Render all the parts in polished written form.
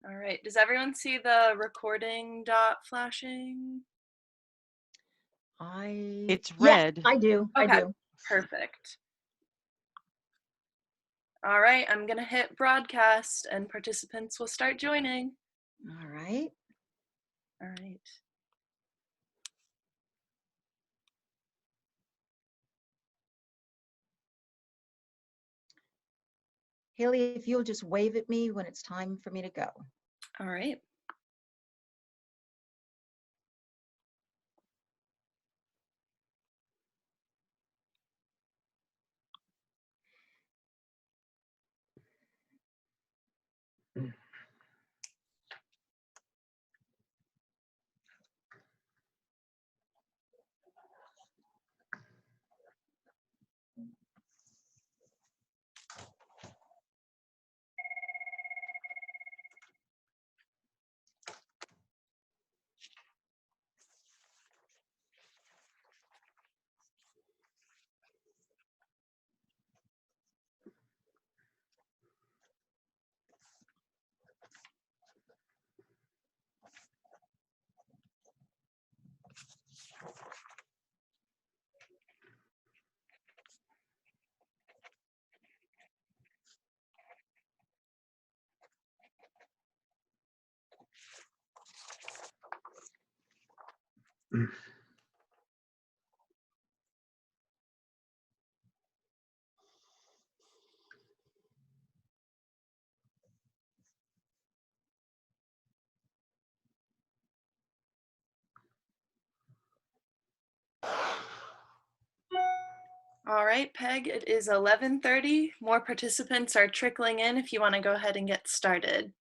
All right. Does everyone see the recording dot flashing? It's Yeah, red. I do. Okay. I do. Perfect. All right. I'm going to hit broadcast and participants will start joining. All right. All right. Haley, if you'll just wave at me when it's time for me to go. All right. All right, Peg, it is 11:30. More participants are trickling in if you want to go ahead and get started.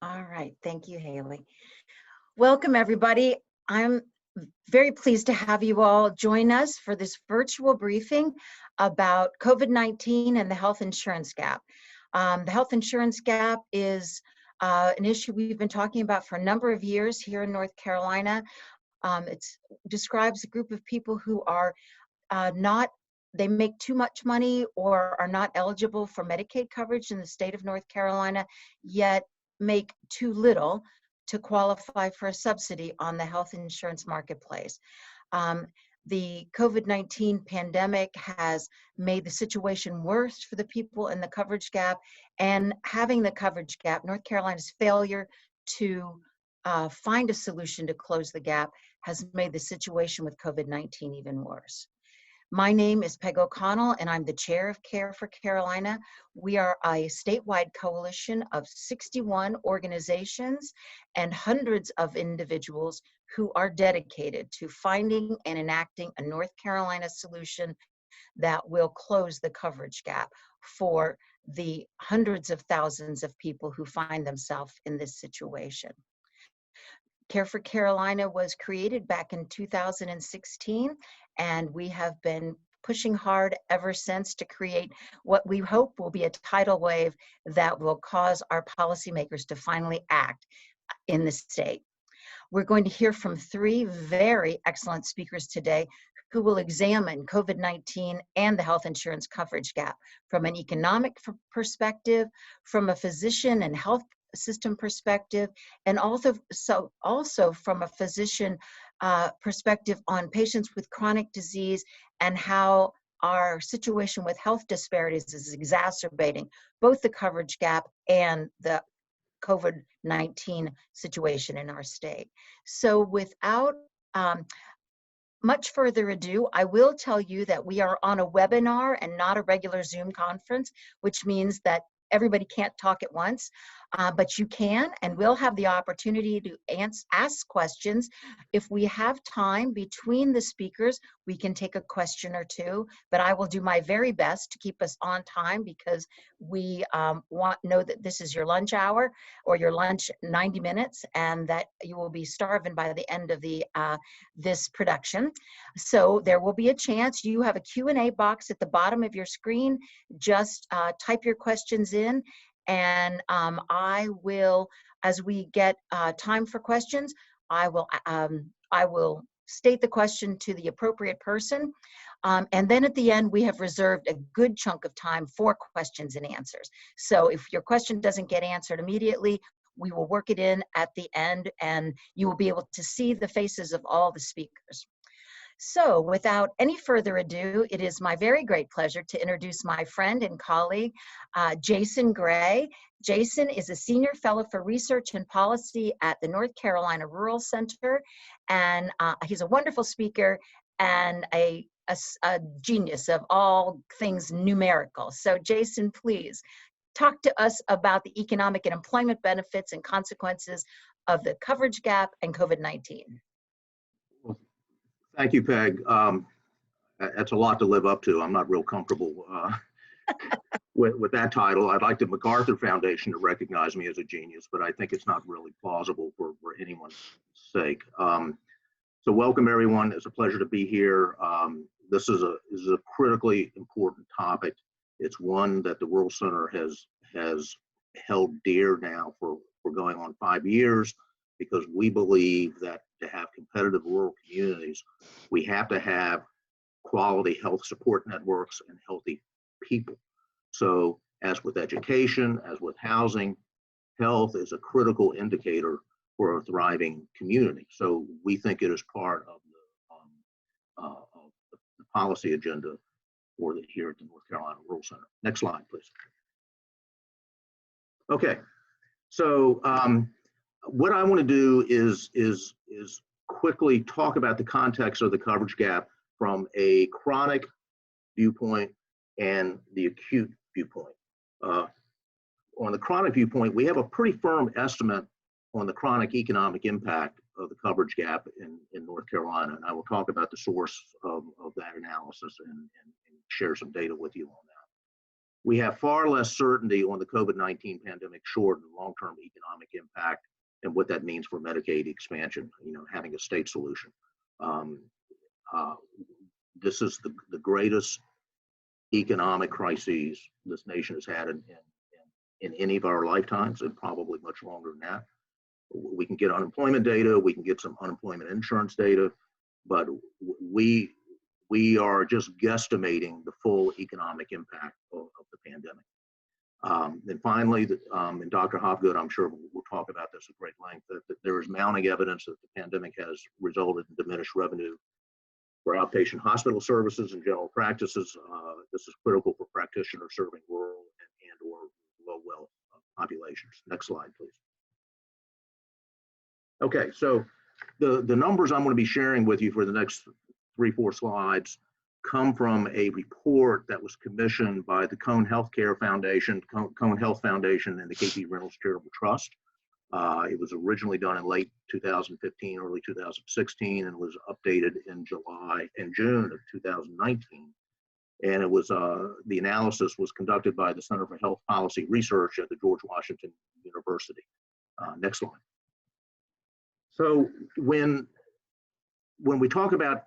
All right. Thank you, Haley. Welcome, everybody. I'm very pleased to have you all join us for this virtual briefing about COVID-19 and the health insurance gap. The health insurance gap is an issue we've been talking about for a number of years here in North Carolina. It describes a group of people who are they make too much money or are not eligible for Medicaid coverage in the state of North Carolina, yet make too little to qualify for a subsidy on the health insurance marketplace. The COVID-19 pandemic has made the situation worse for the people in the coverage gap, and having the coverage gap, North Carolina's failure to find a solution to close the gap has made the situation with COVID-19 even worse. My name is Peg O'Connell, and I'm the chair of Care4Carolina. We are a statewide coalition of 61 organizations and hundreds of individuals who are dedicated to finding and enacting a North Carolina solution that will close the coverage gap for the hundreds of thousands of people who find themselves in this situation. Care4Carolina was created back in 2016, and we have been pushing hard ever since to create what we hope will be a tidal wave that will cause our policymakers to finally act in the state. We're going to hear from three very excellent speakers today who will examine COVID-19 and the health insurance coverage gap from an economic perspective, from a physician and health system perspective, and also from a physician perspective on patients with chronic disease and how our situation with health disparities is exacerbating both the coverage gap and the COVID-19 situation in our state. So without much further ado, I will tell you that we are on a webinar and not a regular Zoom conference, which means that everybody can't talk at once, but you can and will have the opportunity to ask questions. If we have time between the speakers, we can take a question or two, but I will do my very best to keep us on time because we know that this is your lunch hour or your lunch 90 minutes and that you will be starving by the end of this production. So there will be a chance. You have a Q&A box at the bottom of your screen. Just type your questions in, and I will, as we get time for questions, I will state the question to the appropriate person. And then at the end, we have reserved a good chunk of time for questions and answers. So if your question doesn't get answered immediately, We will work it in at the end, and you will be able to see the faces of all the speakers. So without any further ado, it is my very great pleasure to introduce my friend and colleague, Jason Gray. Jason is a senior fellow for research and policy at the North Carolina Rural Center, and he's a wonderful speaker and a genius of all things numerical. So Jason, please talk to us about the economic and employment benefits and consequences of the coverage gap and COVID-19. Thank you, Peg. That's a lot to live up to. I'm not real comfortable with that title. I'd like the MacArthur Foundation to recognize me as a genius, but I think it's not really plausible for anyone's sake. So welcome, everyone. It's a pleasure to be here. This is a critically important topic. It's one that the Rural Center has held dear now for going on 5 years, because we believe that to have competitive rural communities, we have to have quality health support networks and healthy people. So as with education, as with housing, health is a critical indicator for a thriving community. So we think it is part of the policy agenda here at the North Carolina Rural Center. Next slide, please. Okay, so what I want to do is quickly talk about the context of the coverage gap from a chronic viewpoint and the acute viewpoint. On the chronic viewpoint, we have a pretty firm estimate on the chronic economic impact of the coverage gap in North Carolina, and I will talk about the source of that analysis and share some data with you on that. We have far less certainty on the COVID-19 pandemic short and long-term economic impact and what that means for Medicaid expansion, having a state solution. This is the greatest economic crises this nation has had in any of our lifetimes, and probably much longer than that. We can get unemployment data, we can get some unemployment insurance data, but we are just guesstimating the full economic impact of the pandemic. And finally, and Dr. Hopgood, I'm sure we'll talk about this at great length, that there is mounting evidence that the pandemic has resulted in diminished revenue for outpatient hospital services and general practices. This is critical for practitioners serving rural and or low wealth populations. Next slide, please. Okay, so the numbers I'm going to be sharing with you for the next 3-4 slides come from a report that was commissioned by the Cone Health Foundation and the KP Reynolds Charitable Trust. It was originally done in late 2015, early 2016, and was updated in July and June of 2019. And it was the analysis was conducted by the Center for Health Policy Research at the George Washington University. Next slide. So when we talk about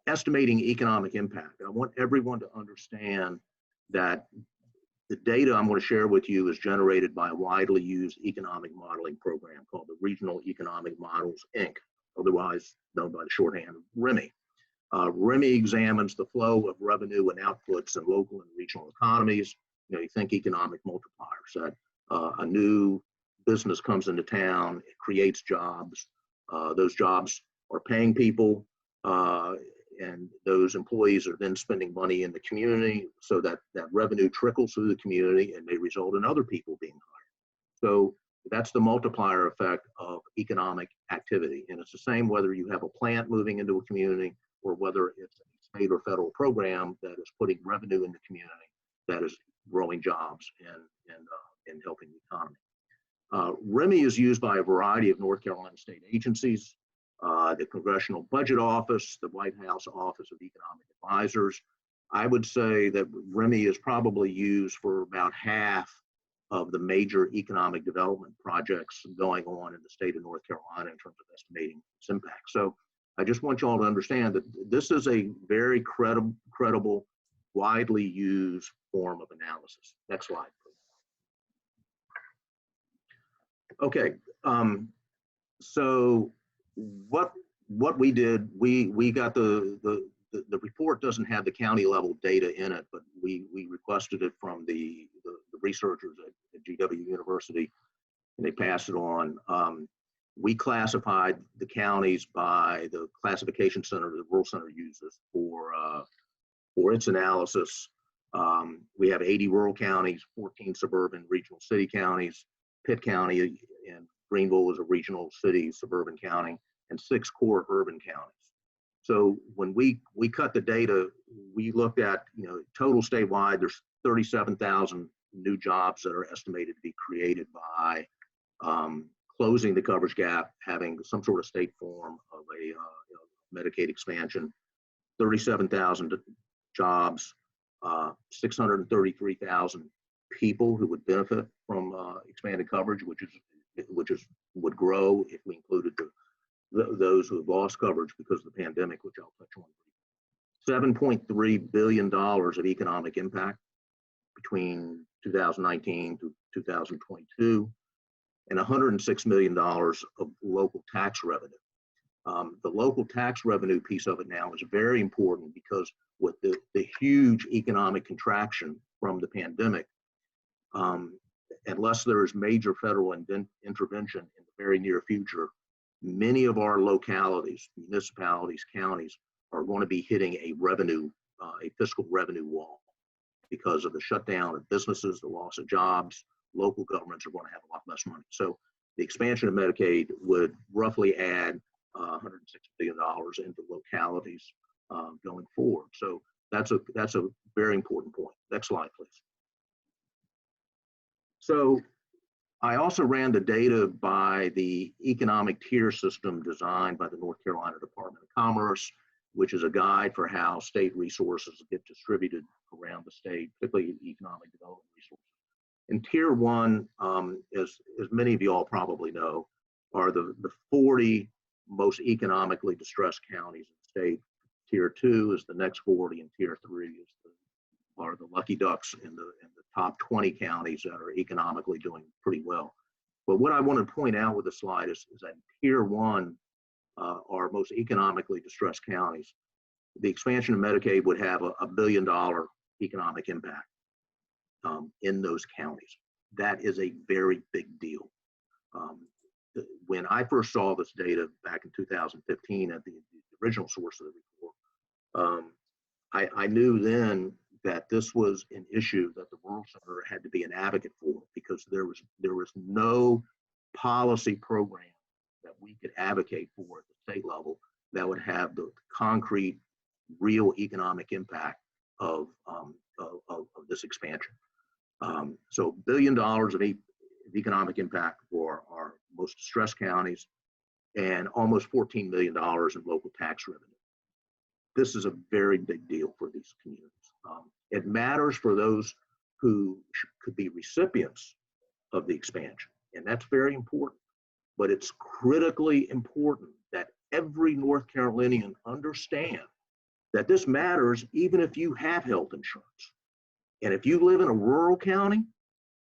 estimating economic impact, I want everyone to understand that the data I'm going to share with you is generated by a widely used economic modeling program called the Regional Economic Models, Inc., otherwise known by the shorthand REMI. REMI examines the flow of revenue and outputs in local and regional economies. You think economic multipliers, that a new business comes into town, it creates jobs. Those jobs are paying people, and those employees are then spending money in the community, so that revenue trickles through the community and may result in other people being hired. So that's the multiplier effect of economic activity. And it's the same whether you have a plant moving into a community or whether it's a state or federal program that is putting revenue in the community that is growing jobs and helping the economy. REMI is used by a variety of North Carolina state agencies, the Congressional Budget Office, the White House Office of Economic Advisors. I would say that REMI is probably used for about half of the major economic development projects going on in the state of North Carolina in terms of estimating its impact. So I just want you all to understand that this is a very credible, widely used form of analysis. Next slide, please. Okay, so what we did, we got the report doesn't have the county level data in it, but we requested it from the researchers at GW University and they pass it on. We classified the counties by the classification center the Rural Center uses for its analysis. We have 80 rural counties, 14 suburban regional city counties. Pitt County and Greenville is a regional city, suburban county, and 6 core urban counties. So when we cut the data, we looked at, total statewide, there's 37,000 new jobs that are estimated to be created by closing the coverage gap, having some sort of state form of a Medicaid expansion. 37,000 jobs, 633,000 people who would benefit from expanded coverage, which would grow if we included those who have lost coverage because of the pandemic, which I'll touch on. $7.3 billion of economic impact between 2019 to 2022, and $106 million of local tax revenue. The local tax revenue piece of it now is very important because with the huge economic contraction from the pandemic, unless there is major federal intervention in the very near future, many of our localities, municipalities, counties are going to be hitting a fiscal revenue wall because of the shutdown of businesses, the loss of jobs. Local governments are going to have a lot less money. So the expansion of Medicaid would roughly add $106 billion into localities going forward. So that's a very important point. Next slide, please. So I also ran the data by the economic tier system designed by the North Carolina Department of Commerce, which is a guide for how state resources get distributed around the state, particularly economic development resources. And tier 1, as many of you all probably know, are the 40 most economically distressed counties in the state. Tier 2 is the next 40, and tier 3 are the lucky ducks in the top 20 counties that are economically doing pretty well. But what I want to point out with the slide is that tier 1, our most economically distressed counties, the expansion of Medicaid would have a $1 billion economic impact in those counties. That is a very big deal. When I first saw this data back in 2015 at the original source of the report, I knew then that this was an issue that the Rural Center had to be an advocate for, because there was no policy program that we could advocate for at the state level that would have the concrete, real economic impact of this expansion. So $1 billion of economic impact for our most distressed counties, and almost $14 million in local tax revenue. This is a very big deal for these communities. It matters for those who could be recipients of the expansion, and that's very important. But it's critically important that every North Carolinian understand that this matters even if you have health insurance. And if you live in a rural county,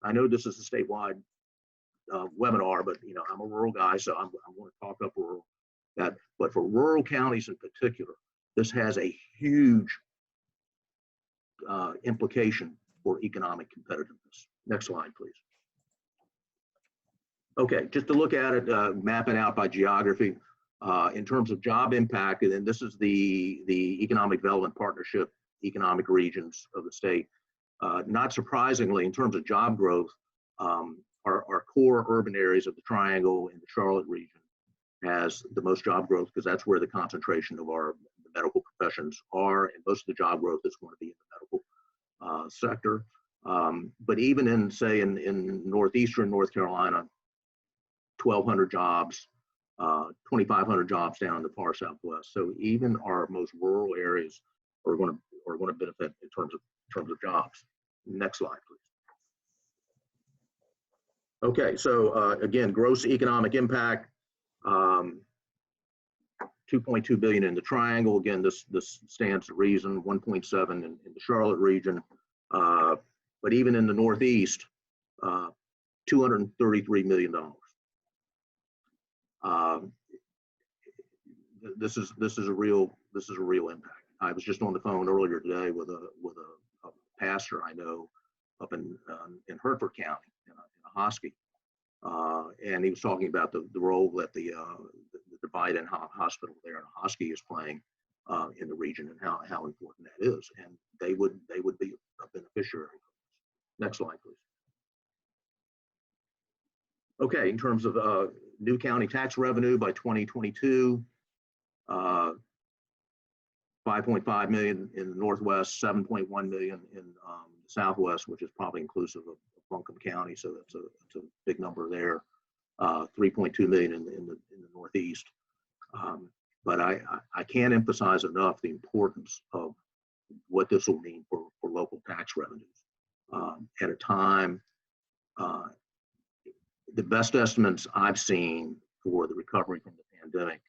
I know this is a statewide webinar, but I'm a rural guy, so I'm going to talk up rural. But for rural counties in particular, this has a huge implication for economic competitiveness. Next slide, please. Okay, just to look at it, mapping out by geography, in terms of job impact, and then this is the Economic Development Partnership, economic regions of the state. Not surprisingly, in terms of job growth, our core urban areas of the Triangle and the Charlotte region has the most job growth, because that's where the concentration of our medical professions are, and most of the job growth is going to be in the medical sector. But even in, say, in northeastern North Carolina, 1,200 jobs, 2,500 jobs down in the far southwest. So even our most rural areas are going to benefit in terms of jobs. Next slide, please. Okay, so again, gross economic impact, 2.2 billion in the Triangle. Again, this stands to reason. 1.7 in the Charlotte region, but even in the Northeast, $233 million. This is a real impact. I was just on the phone earlier today with a pastor I know up in Hertford County, in a Hosky, And he was talking about the role that the Biden hospital there in Hosky is playing in the region, and how important that is. And they would be a beneficiary. Next slide, please. Okay, in terms of new county tax revenue by 2022, 5.5 million in the Northwest, 7.1 million in the Southwest, which is probably inclusive of Buncombe County, so that's a big number there. 3.2 million in the Northeast. But I can't emphasize enough the importance of what this will mean for local tax revenues at a time. The best estimates I've seen for the recovery from the pandemic,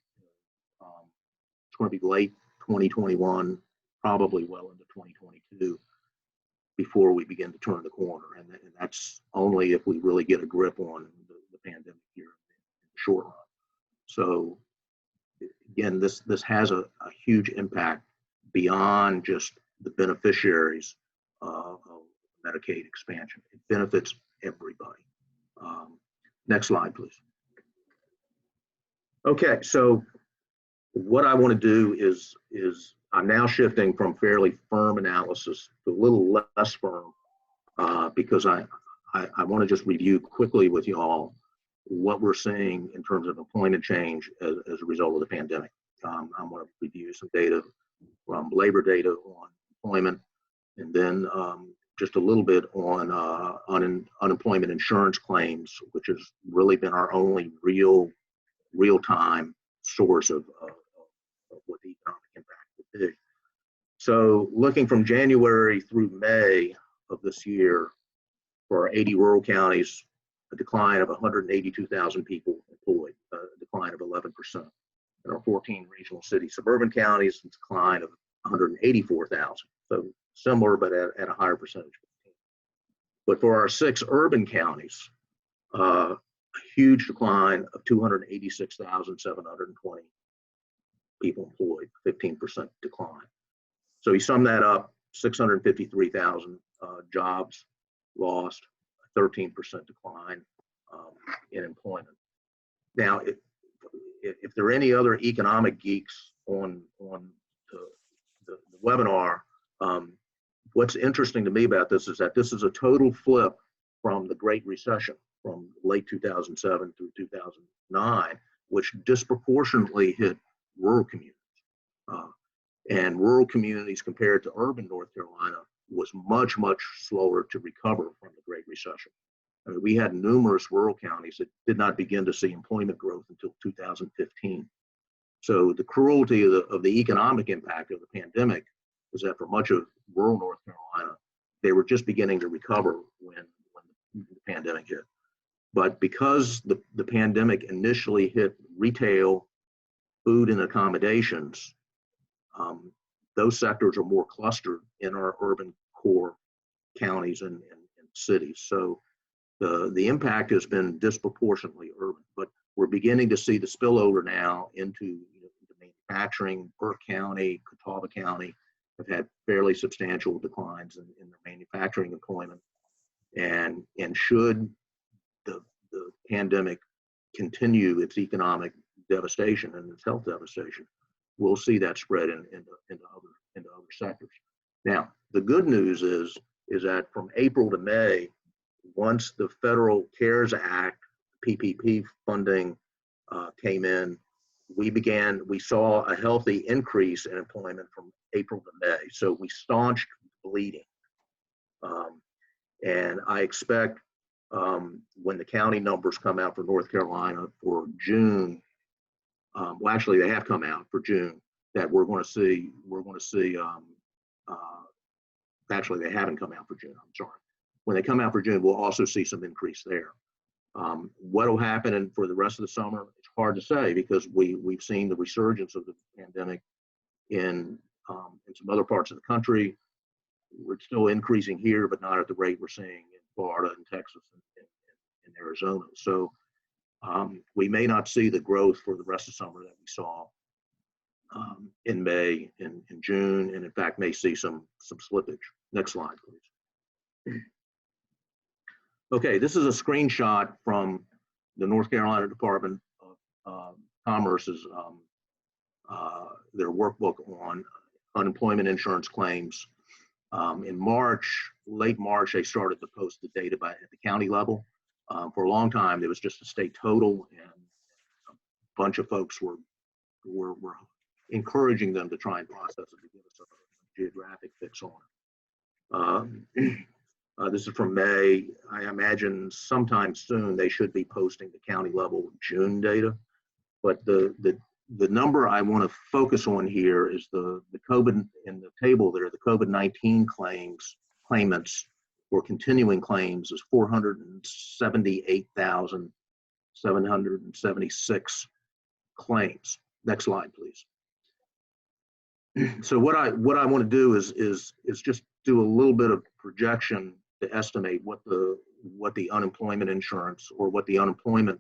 it's going to be late 2021, probably well into 2022, before we begin to turn the corner. And that's only if we really get a grip on the pandemic here in the short run. So again, this has a huge impact beyond just the beneficiaries of Medicaid expansion. It benefits everybody. Next slide, please. Okay, so what I want to do is I'm now shifting from fairly firm analysis to a little less firm because I want to just review quickly with you all what we're seeing in terms of employment change as a result of the pandemic. I'm going to review some data from labor data on employment, and then just a little bit on unemployment insurance claims, which has really been our only real-time source of what the economic impact would be. So looking from January through May of this year, for our 80 rural counties, a decline of 182,000 people employed, a decline of 11%. In our 14 regional city suburban counties, a decline of 184,000. So similar, but at a higher percentage. But for our 6 urban counties, a huge decline of 286,720 people employed, 15% decline. So you sum that up, 653,000 jobs lost, a 13% decline in employment. Now, if there are any other economic geeks on the webinar, what's interesting to me about this is that this is a total flip from the Great Recession from late 2007 through 2009, which disproportionately hit rural communities. And rural communities compared to urban North Carolina was much, much slower to recover from the Great Recession. I mean, we had numerous rural counties that did not begin to see employment growth until 2015. So the cruelty of the economic impact of the pandemic was that for much of rural North Carolina, they were just beginning to recover when the pandemic hit. But because the pandemic initially hit retail, food, and accommodations, those sectors are more clustered in our urban core counties and cities. So the impact has been disproportionately urban, but we're beginning to see the spillover now into the manufacturing. Burke County, Catawba County have had fairly substantial declines in their manufacturing employment. And should the pandemic continue its economic devastation and its health devastation, we'll see that spread into other sectors. Now, the good news is that from April to May, once the federal CARES Act, PPP funding came in, we saw a healthy increase in employment from April to May. So we staunched bleeding. And I expect when the county numbers come out for North Carolina for June, well, actually they have come out for June, that we're going to see, actually they haven't come out for June, I'm sorry. When they come out for June, we'll also see some increase there. What will happen for the rest of the summer, it's hard to say, because we've seen the resurgence of the pandemic in some other parts of the country. We're still increasing here, but not at the rate we're seeing in Florida and Texas and Arizona. So we may not see the growth for the rest of summer that we saw in May and in June, and in fact may see some slippage. Next slide, please. Okay, this is a screenshot from the North Carolina Department of Commerce's their workbook on unemployment insurance claims. In March, late March, they started to post the data at the county level. For a long time, there was just a state total, and a bunch of folks were encouraging them to try and process it to give us a geographic fix on it. This is from May. I imagine sometime soon they should be posting the county level June data. But the number I want to focus on here is the COVID in the table there, the COVID-19 claimants for continuing claims is 478,776 claims. Next slide, please. So what I want to do is just do a little bit of projection to estimate what the unemployment insurance or what the unemployment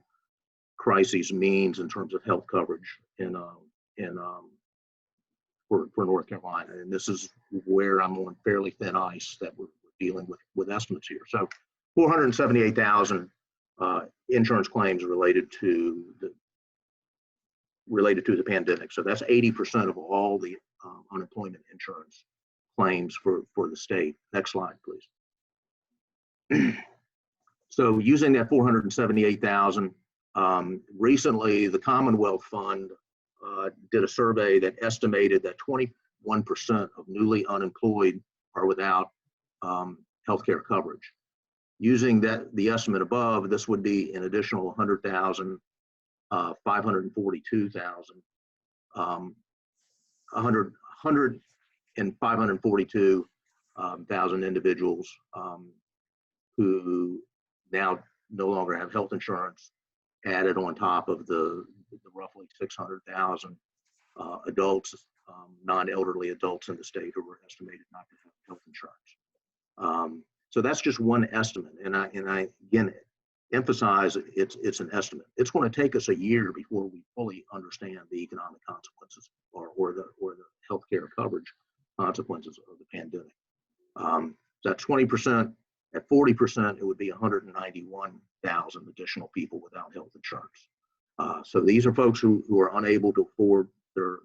crisis means in terms of health coverage for North Carolina. And this is where I'm on fairly thin ice that we're dealing with estimates here. So 478,000 insurance claims related to the pandemic. So that's 80% of all the unemployment insurance claims for the state. Next slide, please. So using that 478,000, recently the Commonwealth Fund did a survey that estimated that 21% of newly unemployed are without healthcare coverage. Using the estimate above, this would be an additional 100,000, 542,000, 542,000 individuals who now no longer have health insurance, added on top of the roughly 600,000 adults, non-elderly adults in the state who were estimated not to have health insurance. So that's just one estimate, and I again emphasize it's an estimate. It's going to take us a year before we fully understand the economic consequences or the healthcare coverage consequences of the pandemic. That 20%, at 40%, it would be 191,000 additional people without health insurance. So these are folks who are unable to afford their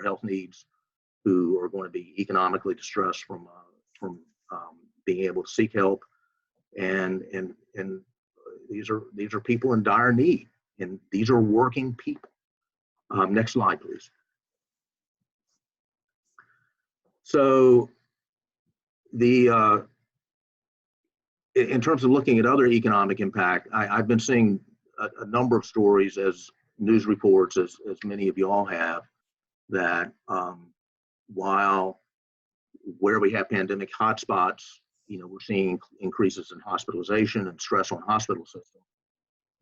health needs, who are going to be economically distressed from being able to seek help, and these are people in dire need, and these are working people. Next slide, please. So in terms of looking at other economic impact, I've been seeing a number of stories as news reports, as many of you all have, that while where we have pandemic hotspots, we're seeing increases in hospitalization and stress on hospital system.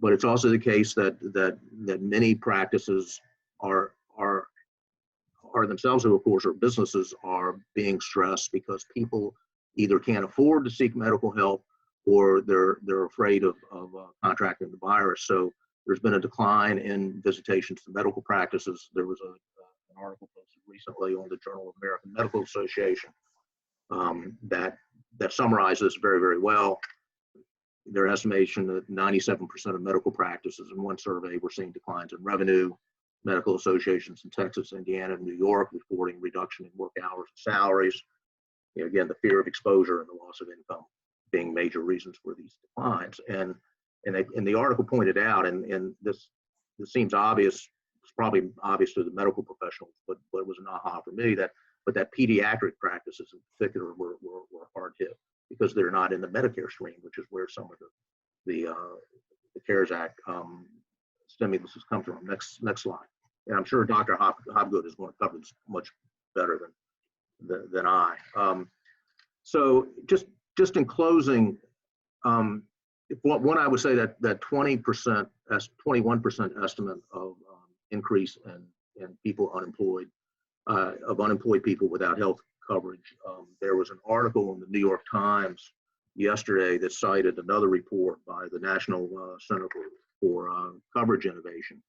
But it's also the case that many practices are themselves, who of course are businesses, are being stressed because people either can't afford to seek medical help or they're afraid of contracting the virus. So there's been a decline in visitations to medical practices. There was an article posted recently on the Journal of American Medical Association that summarizes this very, very well. Their estimation that 97% of medical practices in one survey were seeing declines in revenue. Medical associations in Texas, Indiana, and New York reporting reduction in work hours and salaries. Again, the fear of exposure and the loss of income being major reasons for these declines. And the article pointed out, and this seems obvious, it's probably obvious to the medical professionals, but it was an aha for me, that pediatric practices in particular were hard hit because they're not in the Medicare stream, which is where some of the CARES Act stimulus has come from. Next slide. And I'm sure Dr. Hobgood is going to cover this much better than I. So just in closing, one, I would say that 20%, 21% estimate of increase in people unemployed, of unemployed people without health coverage. There was an article in the New York Times yesterday that cited another report by the National Center for Coverage Innovation,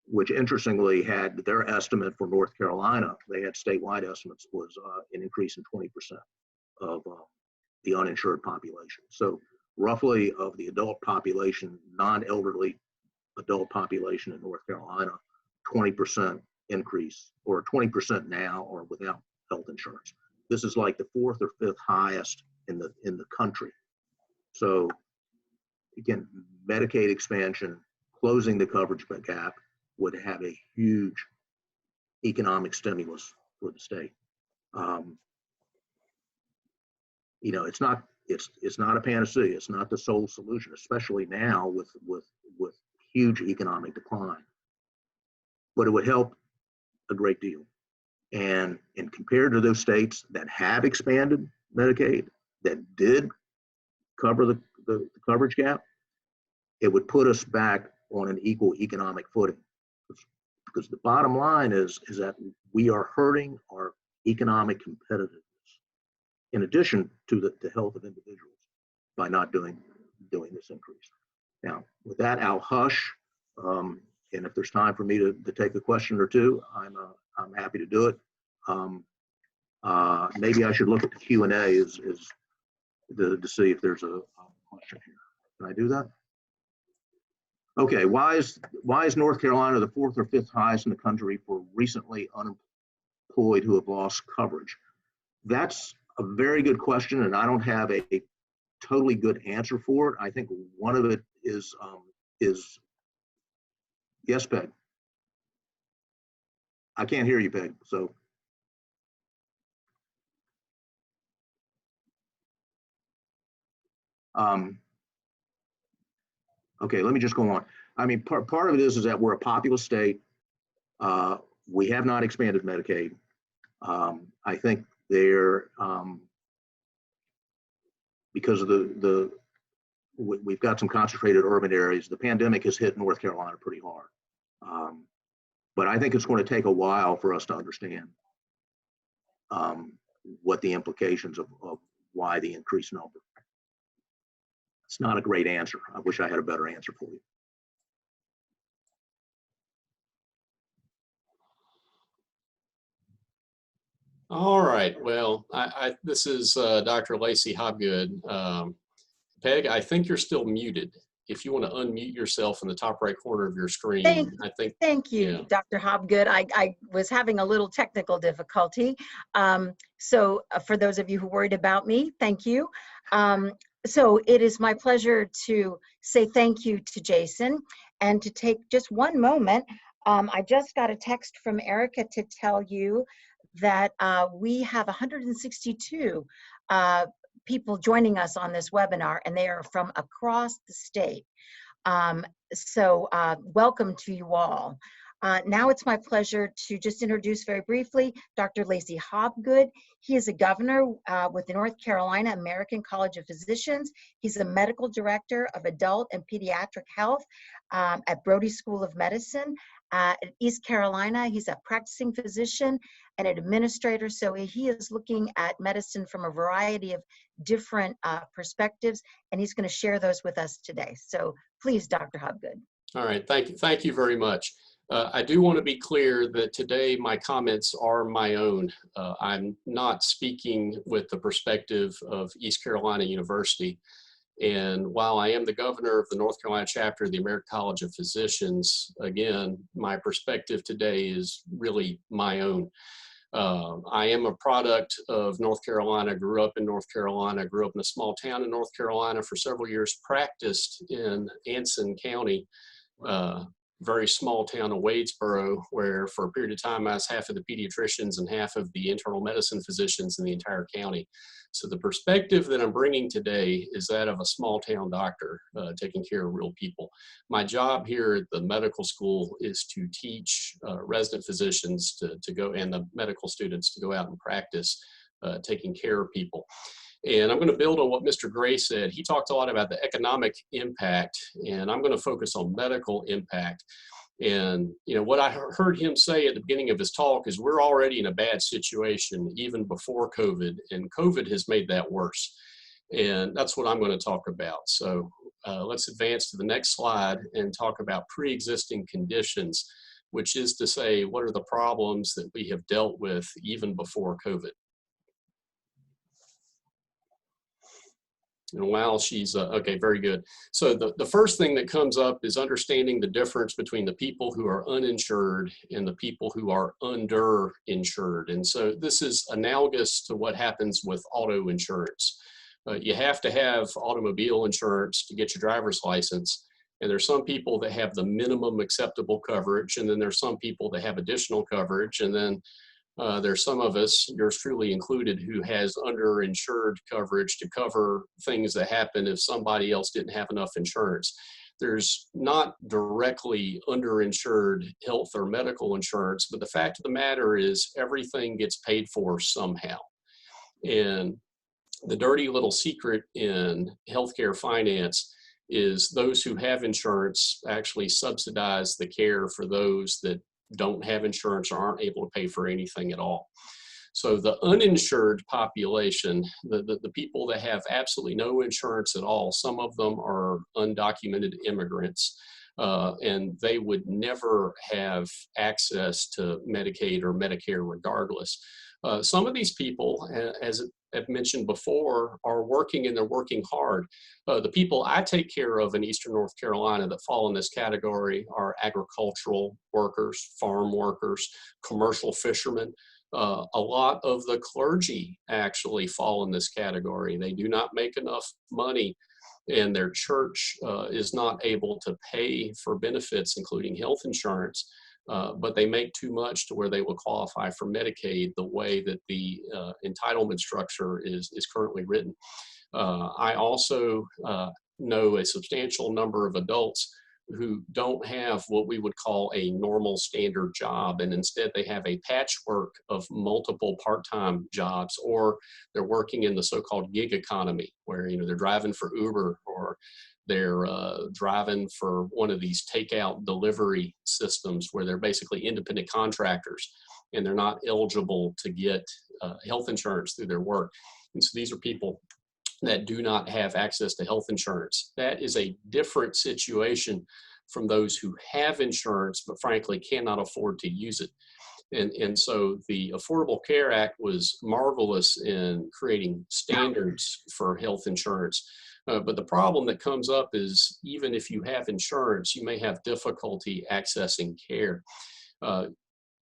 which interestingly had their estimate for North Carolina. They had statewide estimates, was an increase in 20% of the uninsured population. So roughly of the adult population, non-elderly adult population in North Carolina, 20% increase, or 20% now are without health insurance. This is like the 4th or 5th highest in the country. So again, Medicaid expansion, closing the coverage gap would have a huge economic stimulus for the state. It's not a panacea. It's not the sole solution, especially now with huge economic decline. But it would help a great deal. And compared to those states that have expanded Medicaid, that did cover the coverage gap, it would put us back on an equal economic footing. Because the bottom line is that we are hurting our economic competitiveness, in addition to the health of individuals, by not doing this increase. Now, with that, I'll hush, and if there's time for me to take a question or two, I'm happy to do it. Maybe I should look at the Q&A to see if there's a question here. Can I do that? Okay, why is North Carolina the 4th or 5th highest in the country for recently unemployed who have lost coverage? That's a very good question, and I don't have a totally good answer for it. I think one of it is yes, Peg. I can't hear you, Peg. So. Okay, let me just go on. I mean, part of it is that we're a populous state. We have not expanded Medicaid. I think because of we've got some concentrated urban areas. The pandemic has hit North Carolina pretty hard. But I think it's going to take a while for us to understand what the implications of why the increased number. It's not a great answer. I wish I had a better answer for you. All right. Well, this is Dr. Lacey Hobgood. Peg, I think you're still muted. If you want to unmute yourself in the top right corner of your screen, Thank you, yeah. Dr. Hobgood. I was having a little technical difficulty. So for those of you who worried about me, thank you. So it is my pleasure to say thank you to Jason and to take just one moment. I just got a text from Erica to tell you that we have 162 people joining us on this webinar, and they are from across the state. So welcome to you all. Now it's my pleasure to just introduce very briefly Dr. Lacey Hobgood. He is a governor with the North Carolina American College of Physicians. He's a medical director of adult and pediatric health at Brody School of Medicine. At East Carolina, he's a practicing physician and an administrator, so he is looking at medicine from a variety of different perspectives, and he's going to share those with us today. So please, Dr. Hobgood. All right, thank you very much. I do want to be clear that today my comments are my own. I'm not speaking with the perspective of East Carolina University. And while I am the governor of the North Carolina chapter of the American College of Physicians, again, my perspective today is really my own. I am a product of North Carolina, grew up in North Carolina, grew up in a small town in North Carolina for several years, practiced in Anson County, very small town of Wadesboro, where for a period of time I was half of the pediatricians and half of the internal medicine physicians in the entire county. So the perspective that I'm bringing today is that of a small town doctor taking care of real people. My job here at the medical school is to teach resident physicians to go, and the medical students to go out and practice taking care of people. And I'm going to build on what Mr. Gray said. He talked a lot about the economic impact, and I'm going to focus on medical impact. And what I heard him say at the beginning of his talk is we're already in a bad situation even before COVID, and COVID has made that worse. And that's what I'm going to talk about. So let's advance to the next slide and talk about pre-existing conditions, which is to say, what are the problems that we have dealt with even before COVID? And while she's, okay, very good. So the first thing that comes up is understanding the difference between the people who are uninsured and the people who are underinsured. And so this is analogous to what happens with auto insurance. You have to have automobile insurance to get your driver's license. And there's some people that have the minimum acceptable coverage. And then there's some people that have additional coverage. And then there's some of us, yours truly included, who has underinsured coverage to cover things that happen if somebody else didn't have enough insurance. There's not directly underinsured health or medical insurance, but the fact of the matter is everything gets paid for somehow. And the dirty little secret in healthcare finance is those who have insurance actually subsidize the care for those that don't have insurance or aren't able to pay for anything at all. So the uninsured population, the people that have absolutely no insurance at all, some of them are undocumented immigrants, and they would never have access to Medicaid or Medicare regardless. Some of these people, as I've mentioned before, are working and they're working hard. The people I take care of in Eastern North Carolina that fall in this category are agricultural workers, farm workers, commercial fishermen. A lot of the clergy actually fall in this category. They do not make enough money, and their church is not able to pay for benefits, including health insurance. But they make too much to where they will qualify for Medicaid the way that the entitlement structure is currently written. I also know a substantial number of adults who don't have what we would call a normal standard job, and instead they have a patchwork of multiple part-time jobs, or they're working in the so-called gig economy where they're driving for Uber, or they're driving for one of these takeout delivery systems where they're basically independent contractors and they're not eligible to get health insurance through their work. And so these are people that do not have access to health insurance. That is a different situation from those who have insurance, but frankly cannot afford to use it. And so the Affordable Care Act was marvelous in creating standards for health insurance. But the problem that comes up is even if you have insurance, you may have difficulty accessing care.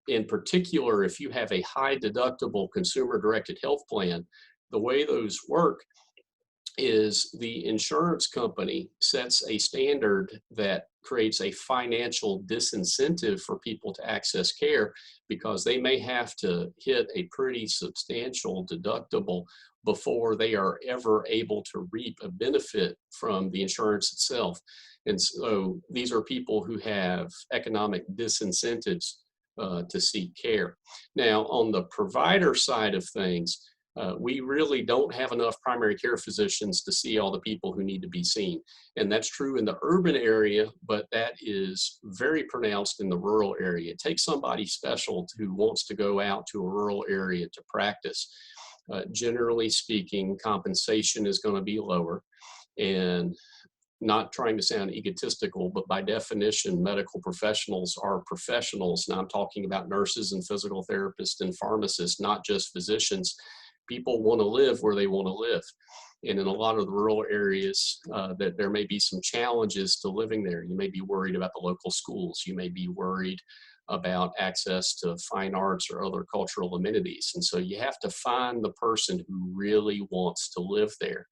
In particular, if you have a high deductible consumer-directed health plan, the way those work is the insurance company sets a standard that creates a financial disincentive for people to access care because they may have to hit a pretty substantial deductible before they are ever able to reap a benefit from the insurance itself. And so these are people who have economic disincentives to seek care. Now, on the provider side of things, we really don't have enough primary care physicians to see all the people who need to be seen. And that's true in the urban area, but that is very pronounced in the rural area. It takes somebody special who wants to go out to a rural area to practice. Generally speaking, compensation is going to be lower. And not trying to sound egotistical, but by definition, medical professionals are professionals. Now I'm talking about nurses and physical therapists and pharmacists, not just physicians. People want to live where they want to live. And in a lot of the rural areas, that there may be some challenges to living there. You may be worried about the local schools. You may be worried about access to fine arts or other cultural amenities. And so you have to find the person who really wants to live there.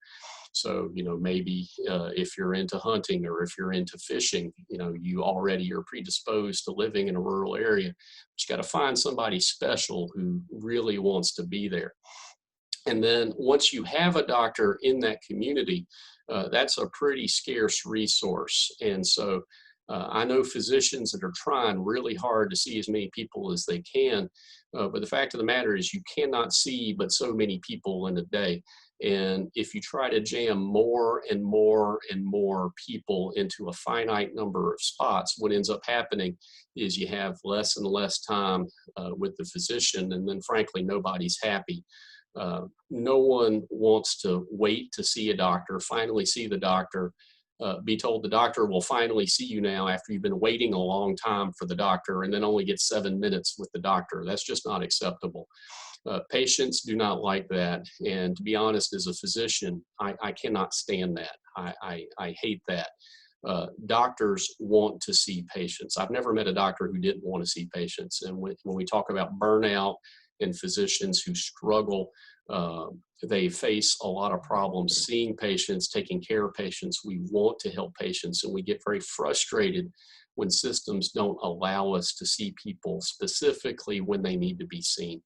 So, maybe if you're into hunting or if you're into fishing, you already are predisposed to living in a rural area. But you got to find somebody special who really wants to be there. And then once you have a doctor in that community, that's a pretty scarce resource. And so I know physicians that are trying really hard to see as many people as they can. But the fact of the matter is you cannot see but so many people in a day. And if you try to jam more and more and more people into a finite number of spots, what ends up happening is you have less and less time with the physician. And then frankly, nobody's happy. No one wants to wait to see a doctor, finally see the doctor, be told the doctor will finally see you now after you've been waiting a long time for the doctor, and then only get 7 minutes with the doctor. That's just not acceptable. Patients do not like that. And to be honest, as a physician, I cannot stand that. I hate that. Doctors want to see patients. I've never met a doctor who didn't want to see patients. And when we talk about burnout and physicians who struggle, they face a lot of problems seeing patients, taking care of patients. We want to help patients, and we get very frustrated when systems don't allow us to see people specifically when they need to be seen.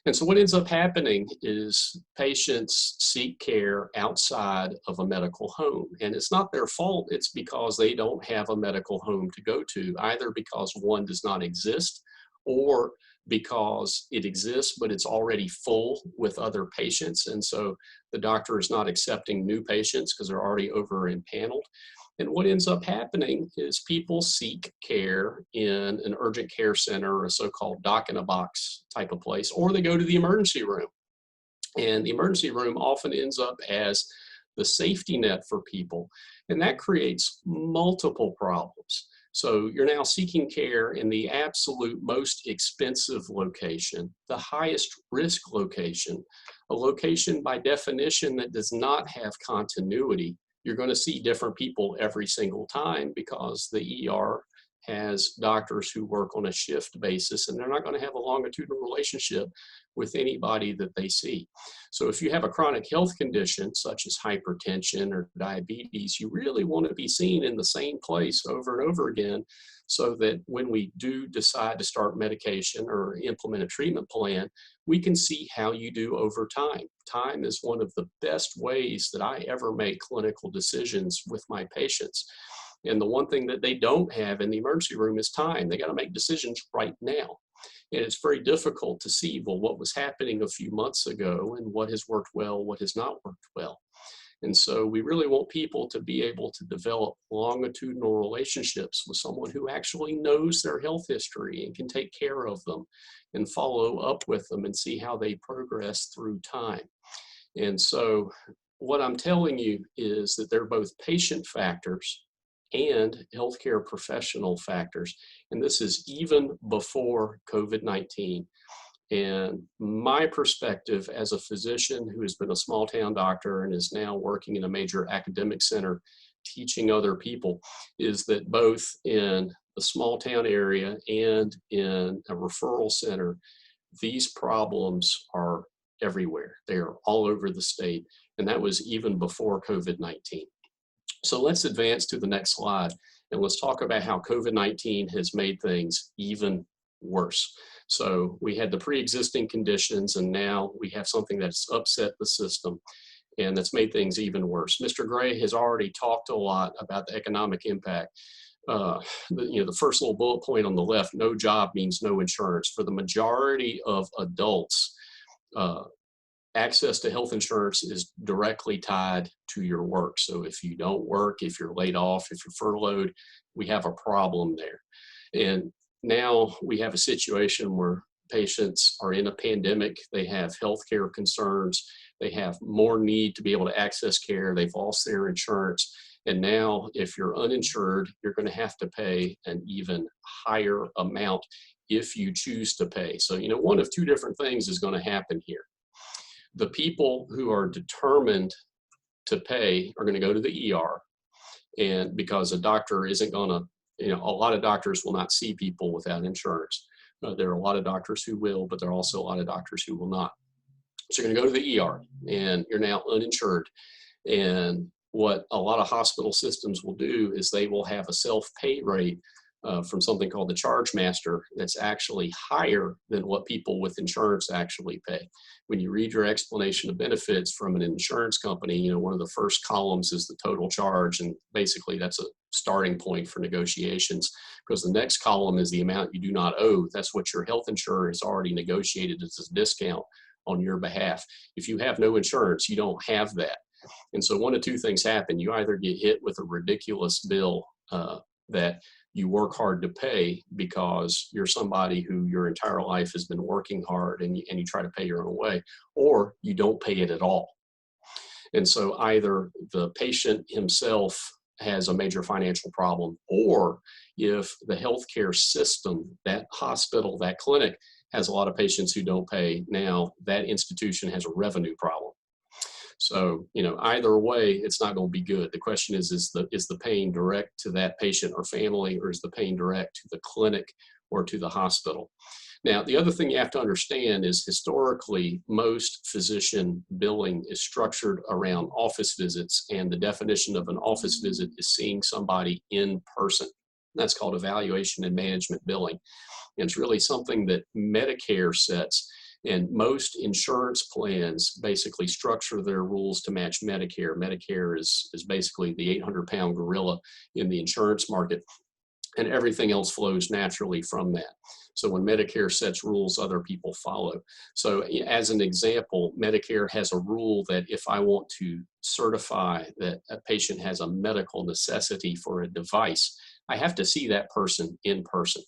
And so what ends up happening is patients seek care outside of a medical home. And it's not their fault. It's because they don't have a medical home to go to, either because one does not exist or because it exists, but it's already full with other patients. And so the doctor is not accepting new patients because they're already over empaneled. And what ends up happening is people seek care in an urgent care center or a so-called doc-in-a-box type of place, or they go to the emergency room. And the emergency room often ends up as the safety net for people. And that creates multiple problems. So you're now seeking care in the absolute most expensive location, the highest risk location, a location by definition that does not have continuity. You're going to see different people every single time because the ER has doctors who work on a shift basis, and they're not going to have a longitudinal relationship with anybody that they see. So if you have a chronic health condition such as hypertension or diabetes, you really want to be seen in the same place over and over again, so that when we do decide to start medication or implement a treatment plan, we can see how you do over time. Time is one of the best ways that I ever make clinical decisions with my patients. And the one thing that they don't have in the emergency room is time. They got to make decisions right now. And it's very difficult to see, well, what was happening a few months ago and what has worked well, what has not worked well. And so we really want people to be able to develop longitudinal relationships with someone who actually knows their health history and can take care of them and follow up with them and see how they progress through time. And so what I'm telling you is that they're both patient factors and healthcare professional factors. And this is even before COVID-19. And my perspective as a physician who has been a small town doctor and is now working in a major academic center teaching other people is that both in the small town area and in a referral center, these problems are everywhere. They are all over the state. And that was even before COVID-19. So let's advance to the next slide and let's talk about how COVID-19 has made things even worse. So we had the pre-existing conditions, and now we have something that's upset the system and that's made things even worse. Mr. Gray has already talked a lot about the economic impact. The first little bullet point on the left, no job means no insurance. For the majority of adults, access to health insurance is directly tied to your work. So if you don't work, if you're laid off, if you're furloughed, we have a problem there. And now we have a situation where patients are in a pandemic, they have healthcare concerns, they have more need to be able to access care, they've lost their insurance. And now if you're uninsured, you're going to have to pay an even higher amount if you choose to pay. So, one of two different things is going to happen here. The people who are determined to pay are going to go to the ER, and because a doctor isn't going to, a lot of doctors will not see people without insurance. There are a lot of doctors who will, but there are also a lot of doctors who will not. So you're going to go to the ER, and you're now uninsured. And what a lot of hospital systems will do is they will have a self-pay rate from something called the charge master that's actually higher than what people with insurance actually pay. When you read your explanation of benefits from an insurance company, one of the first columns is the total charge, and basically that's a starting point for negotiations, because the next column is the amount you do not owe. That's what your health insurer has already negotiated as a discount on your behalf. If you have no insurance, you don't have that. And so one of two things happen. You either get hit with a ridiculous bill that you work hard to pay because you're somebody who your entire life has been working hard and you try to pay your own way, or you don't pay it at all. And so either the patient himself has a major financial problem, or if the healthcare system, that hospital, that clinic, has a lot of patients who don't pay. Now that institution has a revenue problem. So, either way, it's not going to be good. The question is the pain direct to that patient or family, or is the pain direct to the clinic or to the hospital? Now, the other thing you have to understand is historically, most physician billing is structured around office visits, and the definition of an office visit is seeing somebody in person. That's called evaluation and management billing. And it's really something that Medicare sets. And most insurance plans basically structure their rules to match Medicare. Medicare is basically the 800-pound gorilla in the insurance market, and everything else flows naturally from that. So when Medicare sets rules, other people follow. So as an example, Medicare has a rule that if I want to certify that a patient has a medical necessity for a device, I have to see that person in person.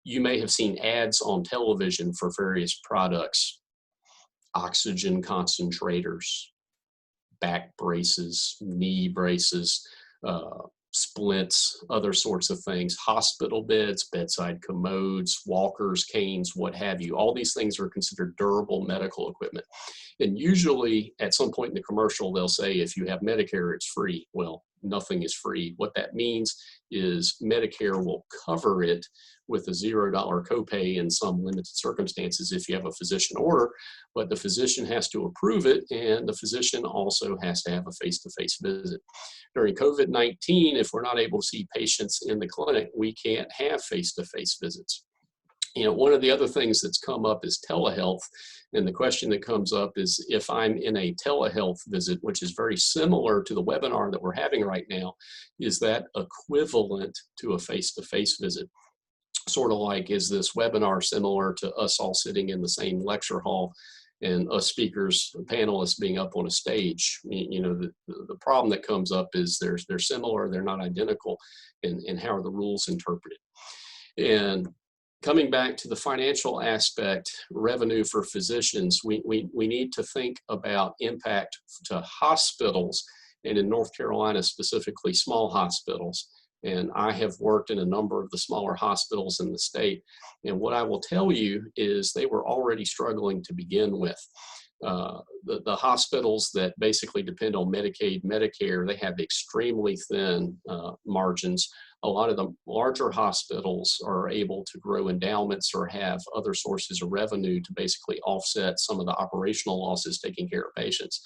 You may have seen ads on television for various products, oxygen concentrators, back braces, knee braces, splints, other sorts of things, hospital beds, bedside commodes, walkers, canes, what have you. All these things are considered durable medical equipment. And usually at some point in the commercial, they'll say, if you have Medicare, it's free. Well, nothing is free. What that means is Medicare will cover it with a $0 copay in some limited circumstances if you have a physician order, but the physician has to approve it, and the physician also has to have a face-to-face visit. During COVID-19, if we're not able to see patients in the clinic, we can't have face-to-face visits. One of the other things that's come up is telehealth. And the question that comes up is, if I'm in a telehealth visit, which is very similar to the webinar that we're having right now, is that equivalent to a face-to-face visit? Sort of like, is this webinar similar to us all sitting in the same lecture hall and us speakers, panelists being up on a stage? The problem that comes up is they're similar, they're not identical, and how are the rules interpreted? And coming back to the financial aspect, revenue for physicians, we need to think about impact to hospitals, and in North Carolina specifically, small hospitals. And I have worked in a number of the smaller hospitals in the state. And what I will tell you is they were already struggling to begin with. The hospitals that basically depend on Medicaid, Medicare, they have extremely thin margins. A lot of the larger hospitals are able to grow endowments or have other sources of revenue to basically offset some of the operational losses taking care of patients.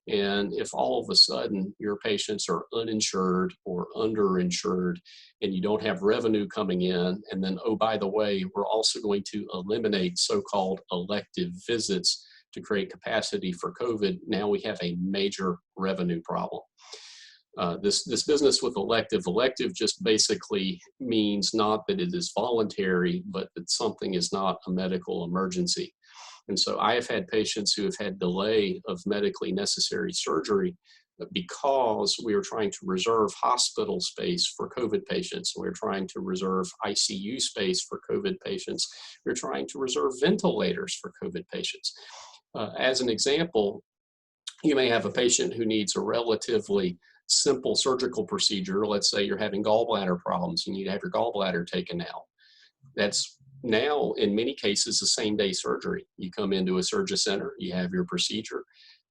And if all of a sudden your patients are uninsured or underinsured and you don't have revenue coming in, and then, oh, by the way, we're also going to eliminate so-called elective visits to create capacity for COVID, now we have a major revenue problem. This business with elective just basically means not that it is voluntary, but that something is not a medical emergency. And so I have had patients who have had delay of medically necessary surgery because we are trying to reserve hospital space for COVID patients. We're trying to reserve ICU space for COVID patients. We're trying to reserve ventilators for COVID patients. As an example, you may have a patient who needs a relatively simple surgical procedure. Let's say you're having gallbladder problems. You need to have your gallbladder taken out. That's now, in many cases, the same day surgery. You come into a surgery center, you have your procedure.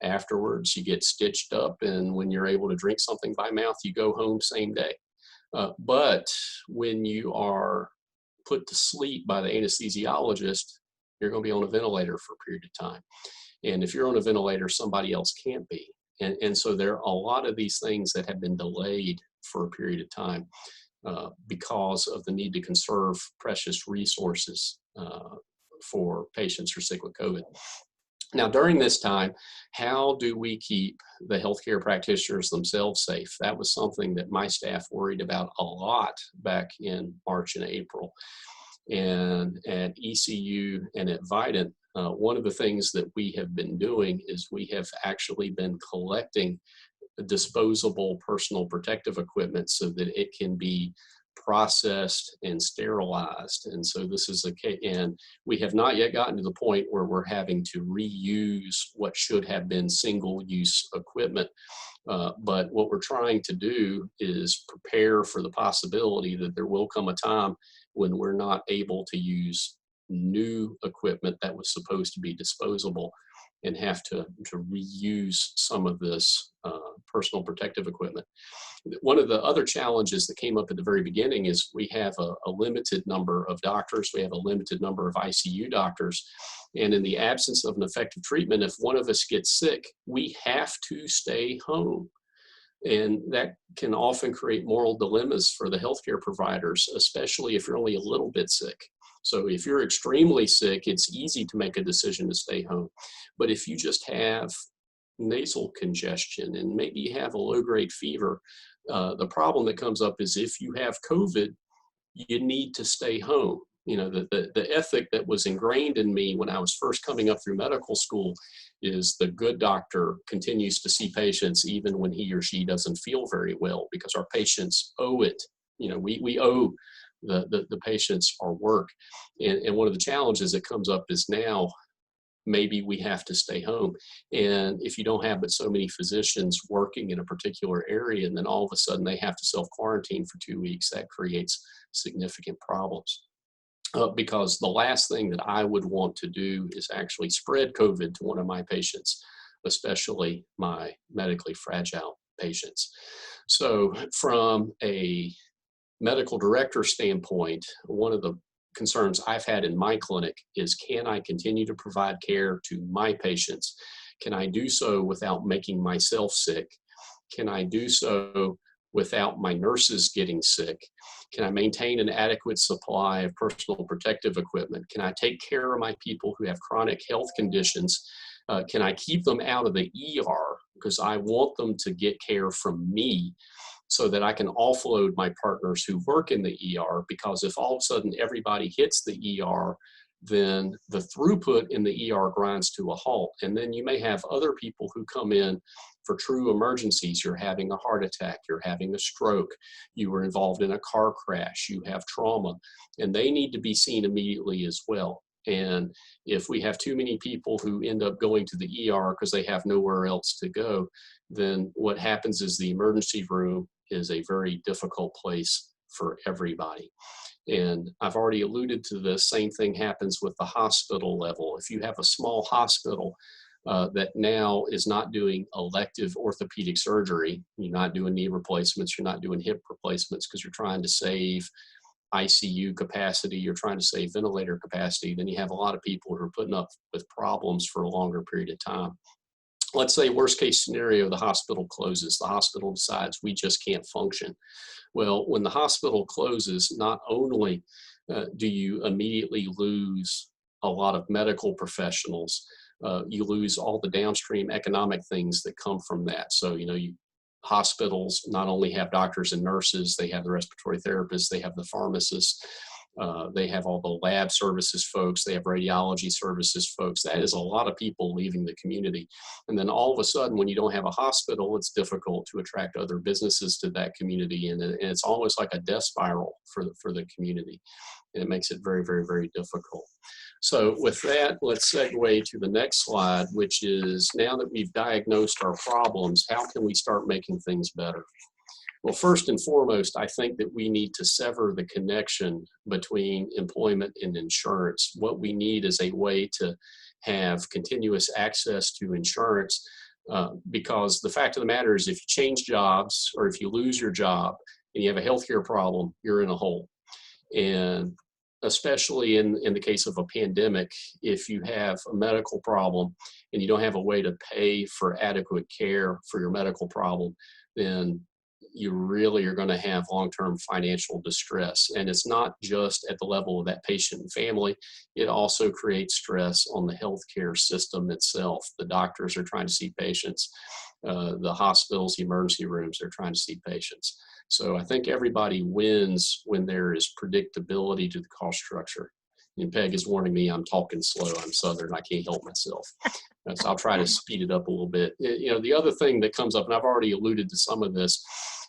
Afterwards, you get stitched up, and when you're able to drink something by mouth, you go home same day. But when you are put to sleep by the anesthesiologist, you're going to be on a ventilator for a period of time. And if you're on a ventilator, somebody else can't be. And so there are a lot of these things that have been delayed for a period of time because of the need to conserve precious resources for patients who are sick with COVID. Now, during this time, how do we keep the healthcare practitioners themselves safe? That was something that my staff worried about a lot back in March and April. And at ECU and at Vidant, one of the things that we have been doing is we have actually been collecting disposable personal protective equipment so that it can be processed and sterilized. And so this is and we have not yet gotten to the point where we're having to reuse what should have been single-use equipment. But what we're trying to do is prepare for the possibility that there will come a time when we're not able to use new equipment that was supposed to be disposable and have to reuse some of this personal protective equipment. One of the other challenges that came up at the very beginning is we have a limited number of doctors. We have a limited number of ICU doctors. And in the absence of an effective treatment, if one of us gets sick, we have to stay home. And that can often create moral dilemmas for the healthcare providers, especially if you're only a little bit sick. So if you're extremely sick, it's easy to make a decision to stay home. But if you just have nasal congestion and maybe you have a low-grade fever, the problem that comes up is if you have COVID, you need to stay home. You know, the ethic that was ingrained in me when I was first coming up through medical school is the good doctor continues to see patients even when he or she doesn't feel very well, because our patients owe it. You know, we owe the patients our work. And one of the challenges that comes up is now maybe we have to stay home. And if you don't have but so many physicians working in a particular area, and then all of a sudden they have to self-quarantine for 2 weeks, that creates significant problems. Because the last thing that I would want to do is actually spread COVID to one of my patients, especially my medically fragile patients. So from a medical director standpoint, one of the concerns I've had in my clinic is, can I continue to provide care to my patients? Can I do so without making myself sick? Can I do so without my nurses getting sick? Can I maintain an adequate supply of personal protective equipment? Can I take care of my people who have chronic health conditions? Can I keep them out of the ER? Because I want them to get care from me so that I can offload my partners who work in the ER, because if all of a sudden everybody hits the ER, then the throughput in the ER grinds to a halt. And then you may have other people who come in for true emergencies. You're having a heart attack, you're having a stroke, you were involved in a car crash, you have trauma, and they need to be seen immediately as well. And if we have too many people who end up going to the ER because they have nowhere else to go, then what happens is the emergency room is a very difficult place for everybody. And I've already alluded to this, same thing happens with the hospital level. If you have a small hospital that now is not doing elective orthopedic surgery, you're not doing knee replacements, you're not doing hip replacements because you're trying to save ICU capacity, you're trying to save ventilator capacity, then you have a lot of people who are putting up with problems for a longer period of time. Let's say worst case scenario, the hospital closes. The hospital decides we just can't function. Well, when the hospital closes, not only do you immediately lose a lot of medical professionals, you lose all the downstream economic things that come from that. So, you know, hospitals not only have doctors and nurses, they have the respiratory therapists, they have the pharmacists, they have all the lab services folks, they have radiology services folks. That is a lot of people leaving the community. And then all of a sudden, when you don't have a hospital, it's difficult to attract other businesses to that community. And it's almost like a death spiral for the community. And it makes it very, very, very difficult. So with that, let's segue to the next slide, which is, now that we've diagnosed our problems, how can we start making things better? Well, first and foremost, I think that we need to sever the connection between employment and insurance. What we need is a way to have continuous access to insurance, because the fact of the matter is, if you change jobs or if you lose your job and you have a healthcare problem, you're in a hole. And especially in the case of a pandemic, if you have a medical problem and you don't have a way to pay for adequate care for your medical problem, then you really are going to have long-term financial distress. And it's not just at the level of that patient and family. It also creates stress on the healthcare system itself. The doctors are trying to see patients. The hospitals, the emergency rooms, they're trying to see patients. So I think everybody wins when there is predictability to the cost structure. And Peg is warning me I'm talking slow. I'm Southern. I can't help myself. So I'll try to speed it up a little bit. You know, the other thing that comes up, and I've already alluded to some of this,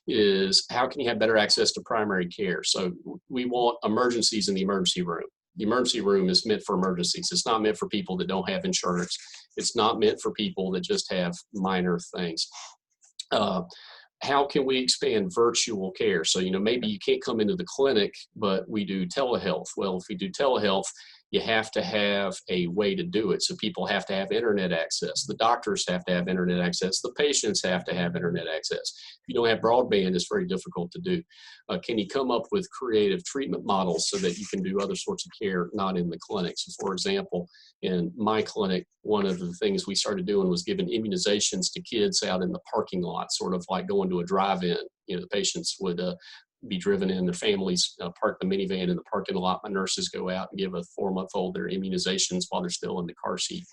is how can you have better access to primary care? So we want emergencies in the emergency room. The emergency room is meant for emergencies. It's not meant for people that don't have insurance. It's not meant for people that just have minor things. How can we expand virtual care? So, you know, maybe you can't come into the clinic, but we do telehealth. Well, if we do telehealth, you have to have a way to do it. So people have to have internet access. The doctors have to have internet access. The patients have to have internet access. If you don't have broadband, it's very difficult to do. Can you come up with creative treatment models so that you can do other sorts of care not in the clinic? So for example, in my clinic, one of the things we started doing was giving immunizations to kids out in the parking lot, sort of like going to a drive-in. You know, the patients would be driven in, their families park the minivan in the parking lot. My nurses go out and give a 4-month-old their immunizations while they're still in the car seat.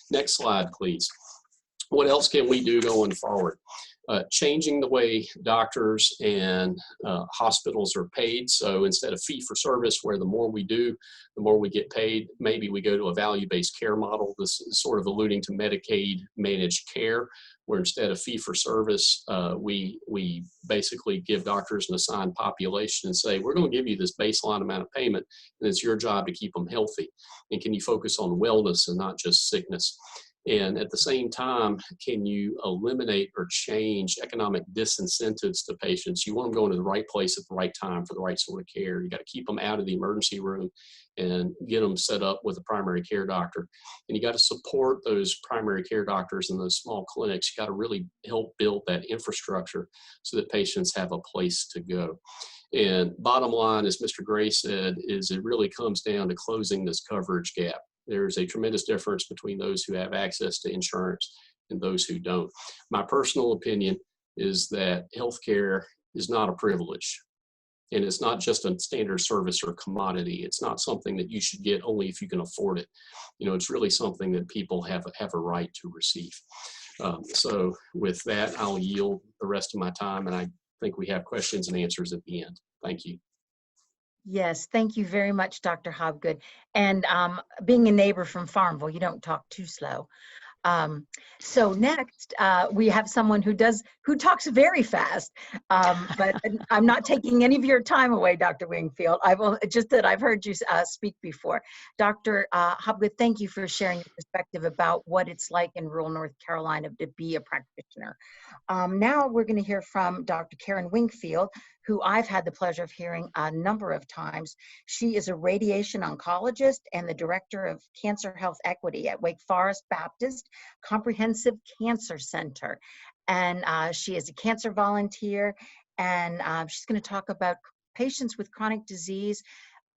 Next slide, please. What else can we do going forward? Changing the way doctors and hospitals are paid. So instead of fee for service, where the more we do, the more we get paid, maybe we go to a value-based care model. This is sort of alluding to Medicaid managed care, where instead of fee for service, we basically give doctors an assigned population and say, we're going to give you this baseline amount of payment, and it's your job to keep them healthy. And can you focus on wellness and not just sickness? And at the same time, can you eliminate or change economic disincentives to patients? You want them going to the right place at the right time for the right sort of care. You got to keep them out of the emergency room and get them set up with a primary care doctor. And you got to support those primary care doctors in those small clinics. You got to really help build that infrastructure so that patients have a place to go. And bottom line, as Mr. Gray said, is it really comes down to closing this coverage gap. There's a tremendous difference between those who have access to insurance and those who don't. My personal opinion is that healthcare is not a privilege. And it's not just a standard service or commodity. It's not something that you should get only if you can afford it. You know, it's really something that people have a right to receive. So with that, I'll yield the rest of my time, and I think we have questions and answers at the end. Thank you. Yes, thank you very much, Dr. Hobgood. And being a neighbor from Farmville, you don't talk too slow. So next, we have someone who talks very fast, but I'm not taking any of your time away, Dr. Wingfield. I've heard you speak before. Dr. Hobgood, thank you for sharing your perspective about what it's like in rural North Carolina to be a practitioner. Now we're going to hear from Dr. Karen Wingfield, who I've had the pleasure of hearing a number of times. She is a radiation oncologist and the director of Cancer Health Equity at Wake Forest Baptist Comprehensive Cancer Center. And she is a cancer volunteer, and she's going to talk about patients with chronic disease,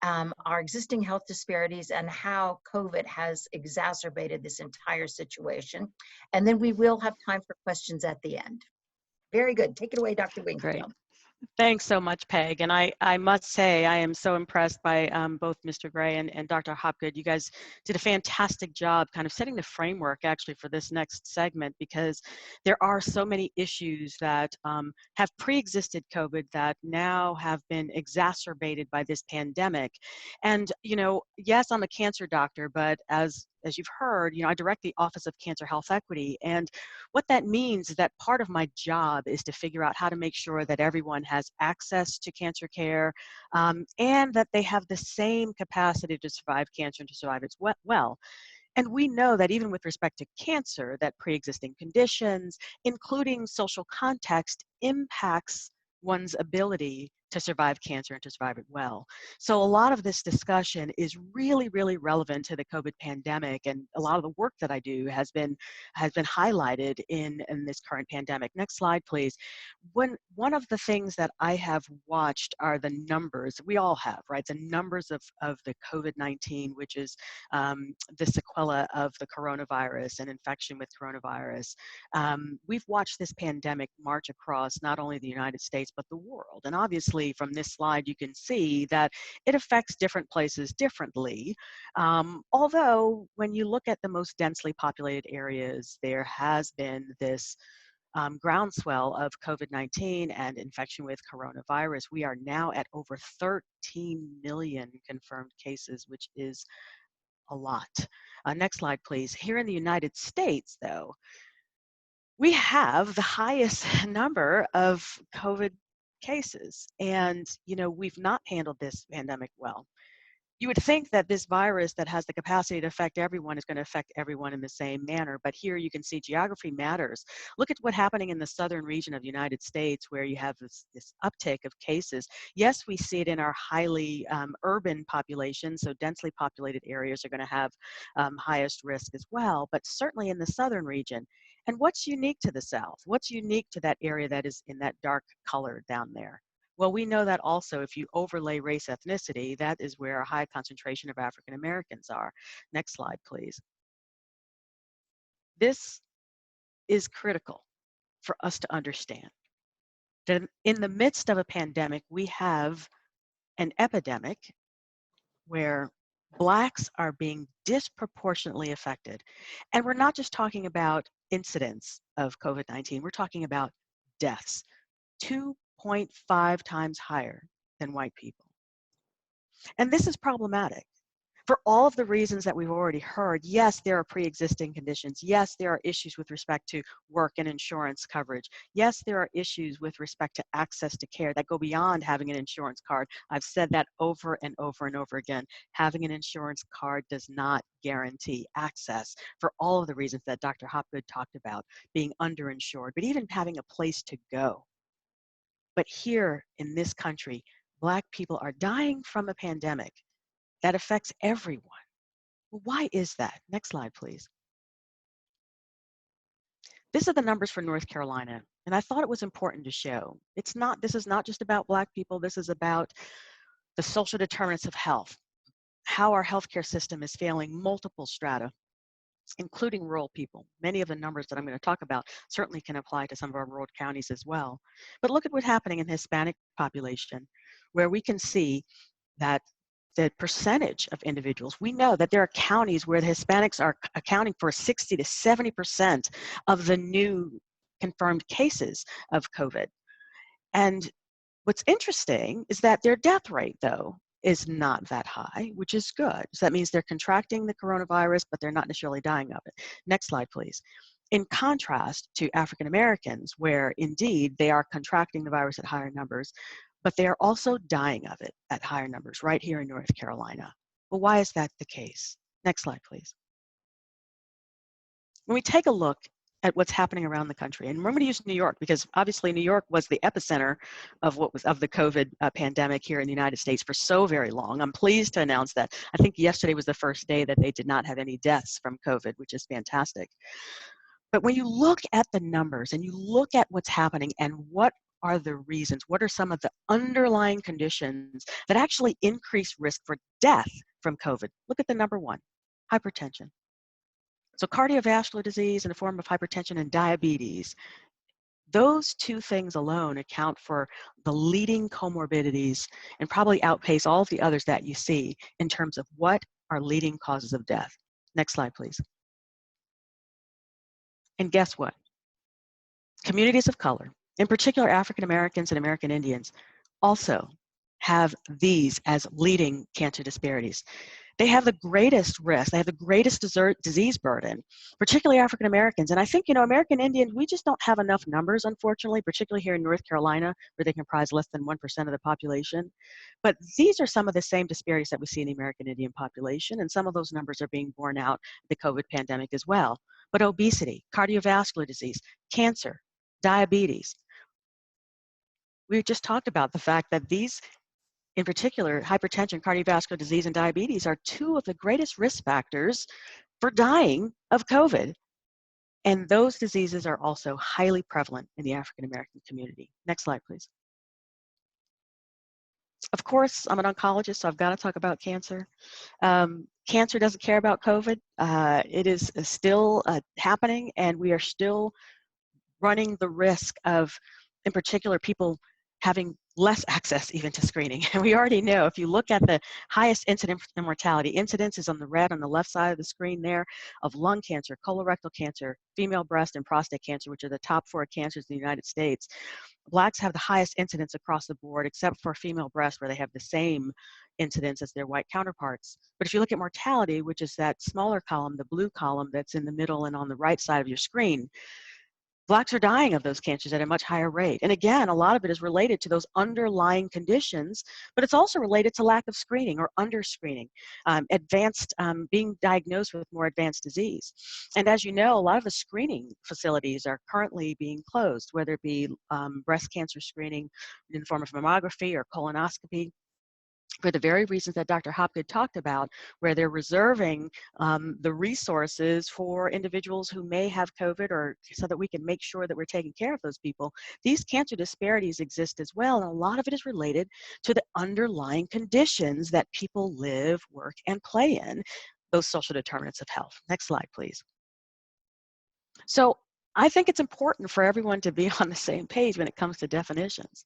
our existing health disparities, and how COVID has exacerbated this entire situation. And then we will have time for questions at the end. Very good. Take it away, Dr. Wingfield. Great. Thanks so much, Peg. And I must say, I am so impressed by both Mr. Gray and Dr. Hopgood. You guys did a fantastic job kind of setting the framework actually for this next segment, because there are so many issues that have pre-existed COVID that now have been exacerbated by this pandemic. And, you know, yes, I'm a cancer doctor, but as you've heard, you know, I direct the Office of Cancer Health Equity. And what that means is that part of my job is to figure out how to make sure that everyone has access to cancer care, and that they have the same capacity to survive cancer and to survive it well. And we know that even with respect to cancer, that pre-existing conditions, including social context, impacts one's ability to survive cancer and to survive it well. So a lot of this discussion is really, really relevant to the COVID pandemic, and a lot of the work that I do has been highlighted in this current pandemic. Next slide, please. One of the things that I have watched are the numbers. We all have, right? The numbers of the COVID-19, which is the sequela of the coronavirus and infection with coronavirus. We've watched this pandemic march across not only the United States, but the world. And obviously, from this slide, you can see that it affects different places differently. Although, when you look at the most densely populated areas, there has been this groundswell of COVID-19 and infection with coronavirus. We are now at over 13 million confirmed cases, which is a lot. Next slide, please. Here in the United States, though, we have the highest number of COVID cases. And, you know, we've not handled this pandemic well. You would think that this virus that has the capacity to affect everyone is going to affect everyone in the same manner, but here you can see geography matters. Look at what's happening in the southern region of the United States, where you have this uptick of cases. Yes, we see it in our highly urban population, so densely populated areas are going to have highest risk as well, but certainly in the southern region. And what's unique to the South? What's unique to that area that is in that dark color down there? Well, we know that also if you overlay race ethnicity, that is where a high concentration of African Americans are. Next slide, please. This is critical for us to understand that in the midst of a pandemic, we have an epidemic where Blacks are being disproportionately affected. And we're not just talking about incidents of COVID-19, we're talking about deaths. 2.5 times higher than white people. And this is problematic for all of the reasons that we've already heard. Yes, there are pre-existing conditions. Yes, there are issues with respect to work and insurance coverage. Yes, there are issues with respect to access to care that go beyond having an insurance card. I've said that over and over and over again. Having an insurance card does not guarantee access for all of the reasons that Dr. Hopgood talked about, being underinsured, but even having a place to go. But here in this country, Black people are dying from a pandemic that affects everyone. Well, why is that? Next slide, please. These are the numbers for North Carolina, and I thought it was important to show. This is not just about Black people, this is about the social determinants of health, how our healthcare system is failing multiple strata, including rural people. Many of the numbers that I'm going to talk about certainly can apply to some of our rural counties as well. But look at what's happening in the Hispanic population, where we can see that the percentage of individuals, we know that there are counties where the Hispanics are accounting for 60 to 70% of the new confirmed cases of COVID. And what's interesting is that their death rate, though, is not that high, which is good. So that means they're contracting the coronavirus, but they're not necessarily dying of it. Next slide, please. In contrast to African Americans, where indeed they are contracting the virus at higher numbers, but they are also dying of it at higher numbers right here in North Carolina. Well, why is that the case? Next slide, please. When we take a look at what's happening around the country, and we're going to use New York because obviously New York was the epicenter of the COVID pandemic here in the United States for so very long. I'm pleased to announce that I think yesterday was the first day that they did not have any deaths from COVID, which is fantastic. But when you look at the numbers and you look at what's happening and what are the reasons, what are some of the underlying conditions that actually increase risk for death from COVID? Look at the number one, hypertension. So cardiovascular disease in the form of hypertension and diabetes, those two things alone account for the leading comorbidities and probably outpace all of the others that you see in terms of what are leading causes of death. Next slide, please. And guess what? Communities of color, in particular African Americans and American Indians, also have these as leading cancer disparities. They have the greatest risk, they have the greatest disease burden, particularly African Americans. And I think, American Indians, we just don't have enough numbers, unfortunately, particularly here in North Carolina, where they comprise less than 1% of the population. But these are some of the same disparities that we see in the American Indian population, and some of those numbers are being borne out the COVID pandemic as well. But obesity, cardiovascular disease, cancer, diabetes. We just talked about the fact that these, in particular, hypertension, cardiovascular disease, and diabetes are two of the greatest risk factors for dying of COVID. And those diseases are also highly prevalent in the African American community. Next slide, please. Of course, I'm an oncologist, so I've got to talk about cancer. Cancer doesn't care about COVID. It is still happening, and we are still running the risk of, in particular, people having less access even to screening. And we already know, if you look at the highest incidence in mortality, incidence is on the red on the left side of the screen there, of lung cancer, colorectal cancer, female breast and prostate cancer, which are the top 4 cancers in the United States. Blacks have the highest incidence across the board, except for female breast, where they have the same incidence as their white counterparts. But if you look at mortality, which is that smaller column, the blue column that's in the middle and on the right side of your screen, Blacks are dying of those cancers at a much higher rate. And again, a lot of it is related to those underlying conditions, but it's also related to lack of screening or under-screening, being diagnosed with more advanced disease. And as you know, a lot of the screening facilities are currently being closed, whether it be breast cancer screening in the form of mammography or colonoscopy, for the very reasons that Dr. Hopgood talked about, where they're reserving the resources for individuals who may have COVID, or so that we can make sure that we're taking care of those people. These cancer disparities exist as well, and a lot of it is related to the underlying conditions that people live, work, and play in, those social determinants of health. Next slide, please. So I think it's important for everyone to be on the same page when it comes to definitions.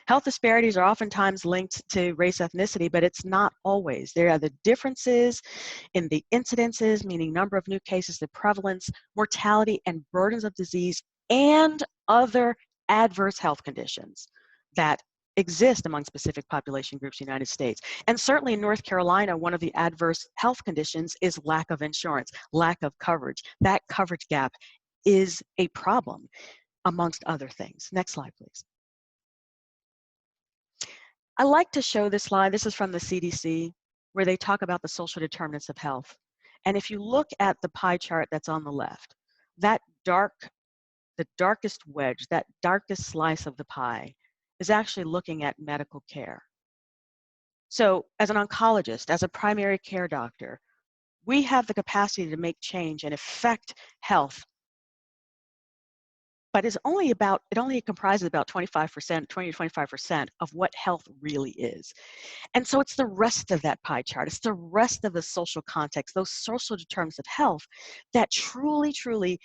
Health disparities are oftentimes linked to race, ethnicity, but it's not always. There are the differences in the incidences, meaning number of new cases, the prevalence, mortality, and burdens of disease, and other adverse health conditions that exist among specific population groups in the United States. And certainly in North Carolina, one of the adverse health conditions is lack of insurance, lack of coverage. That coverage gap is a problem, amongst other things. Next slide, please. I like to show this slide. This is from the CDC, where they talk about the social determinants of health. And if you look at the pie chart that's on the left, the darkest wedge, that darkest slice of the pie is actually looking at medical care. So as an oncologist, as a primary care doctor, we have the capacity to make change and affect health, but it only comprises about 25%, 20 to 25% of what health really is. And so it's the rest of that pie chart. It's the rest of the social context, those social determinants of health that truly, truly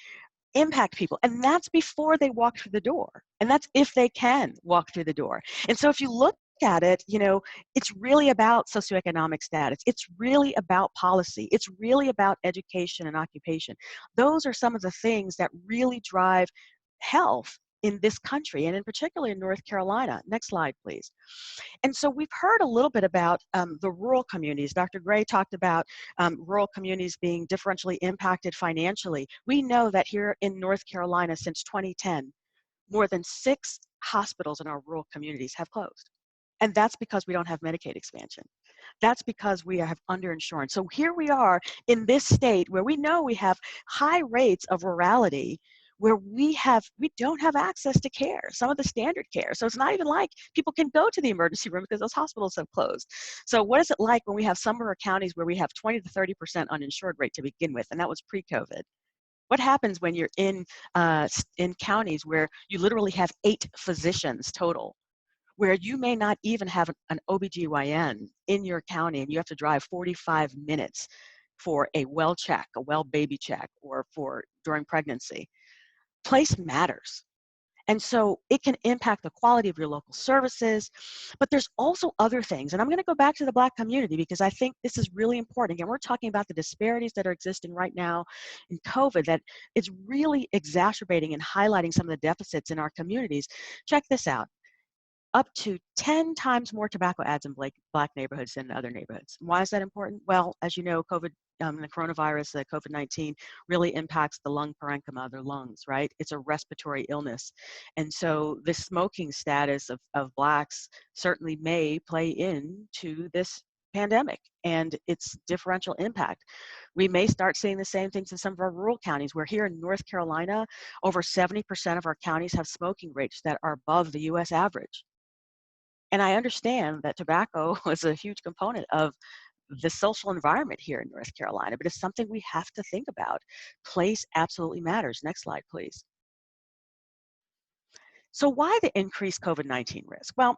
impact people. And that's before they walk through the door. And that's if they can walk through the door. And so if you look at it, you know, it's really about socioeconomic status. It's really about policy. It's really about education and occupation. Those are some of the things that really drive health in this country, and in particular in North Carolina. Next slide, please. And so we've heard a little bit about the rural communities. Dr. Gray talked about rural communities being differentially impacted financially. We know that here in North Carolina since 2010, more than 6 hospitals in our rural communities have closed. And that's because we don't have Medicaid expansion. That's because we have underinsurance. So here we are in this state where we know we have high rates of rurality, where we don't have access to care, some of the standard care. So it's not even like people can go to the emergency room because those hospitals have closed. So what is it like when we have some of our counties where we have 20 to 30% uninsured rate to begin with, and that was pre-COVID? What happens when you're in counties where you literally have 8 physicians total, where you may not even have an OBGYN in your county, and you have to drive 45 minutes for a well check, a well baby check, or for during pregnancy? Place matters. And so it can impact the quality of your local services, but there's also other things. And I'm going to go back to the Black community because I think this is really important. Again, we're talking about the disparities that are existing right now in COVID that is really exacerbating and highlighting some of the deficits in our communities. Check this out. Up to 10 times more tobacco ads in Black neighborhoods than in other neighborhoods. Why is that important? Well, as you know, the coronavirus, the COVID-19, really impacts the lung parenchyma, their lungs, right? It's a respiratory illness. And so the smoking status of Blacks certainly may play into this pandemic and its differential impact. We may start seeing the same things in some of our rural counties, where here in North Carolina, over 70% of our counties have smoking rates that are above the US average. And I understand that tobacco was a huge component of the social environment here in North Carolina, but it's something we have to think about. Place absolutely matters. Next slide, please. So why the increased COVID-19 risk? Well,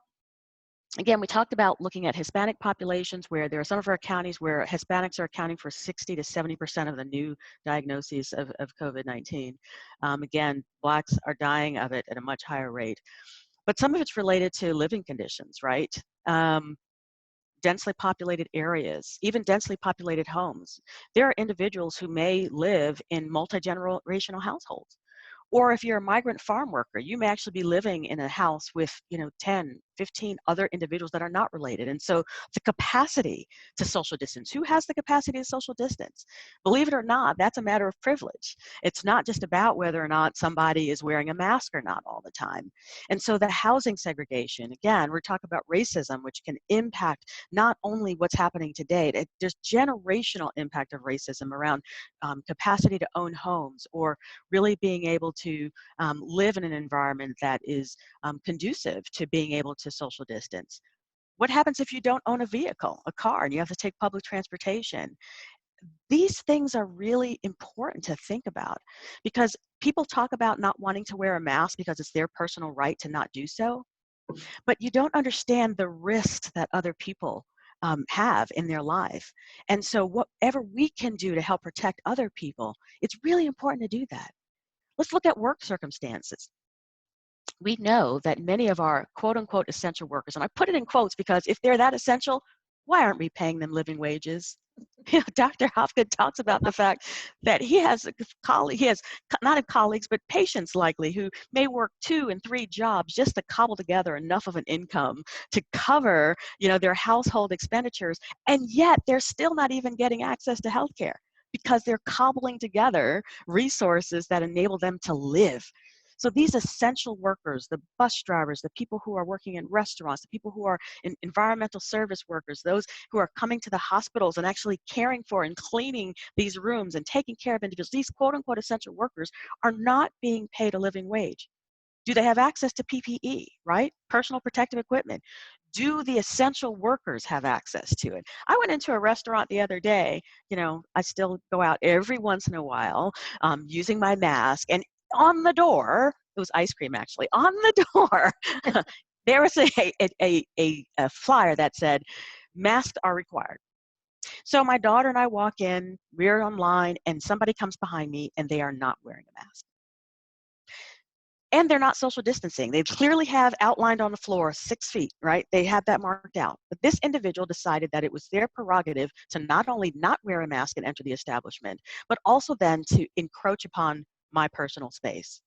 again, we talked about looking at Hispanic populations, where there are some of our counties where Hispanics are accounting for 60 to 70% of the new diagnoses of COVID-19. Again, Blacks are dying of it at a much higher rate. But some of it's related to living conditions, right? Densely populated areas, even densely populated homes. There are individuals who may live in multi-generational households. Or if you're a migrant farm worker, you may actually be living in a house with 10, 15 other individuals that are not related. And so the capacity to social distance, who has the capacity to social distance? Believe it or not, that's a matter of privilege. It's not just about whether or not somebody is wearing a mask or not all the time. And so the housing segregation, again, we're talking about racism, which can impact not only what's happening today, there's generational impact of racism around capacity to own homes, or really being able to live in an environment that is conducive to being able to social distance. What happens if you don't own a vehicle, a car, and you have to take public transportation? These things are really important to think about, because people talk about not wanting to wear a mask because it's their personal right to not do so, but you don't understand the risks that other people have in their life. And so whatever we can do to help protect other people, it's really important to do that. Let's look at work circumstances. We know that many of our quote unquote essential workers, and I put it in quotes because if they're that essential, why aren't we paying them living wages? You know, Dr. Hopgood talks about the fact that he has not colleagues, but patients likely who may work 2 and 3 jobs just to cobble together enough of an income to cover, you know, their household expenditures, and yet they're still not even getting access to health care because they're cobbling together resources that enable them to live. So these essential workers, the bus drivers, the people who are working in restaurants, the people who are in environmental service workers, those who are coming to the hospitals and actually caring for and cleaning these rooms and taking care of individuals, these quote unquote essential workers are not being paid a living wage. Do they have access to PPE, right? Personal protective equipment. Do the essential workers have access to it? I went into a restaurant the other day. You know, I still go out every once in a while using my mask, and on the door, it was ice cream actually, on the door, there was a flyer that said, masks are required. So my daughter and I walk in, we're online, and somebody comes behind me and they are not wearing a mask. And they're not social distancing. They clearly have outlined on the floor 6 feet, right? They have that marked out. But this individual decided that it was their prerogative to not only not wear a mask and enter the establishment, but also then to encroach upon my personal space.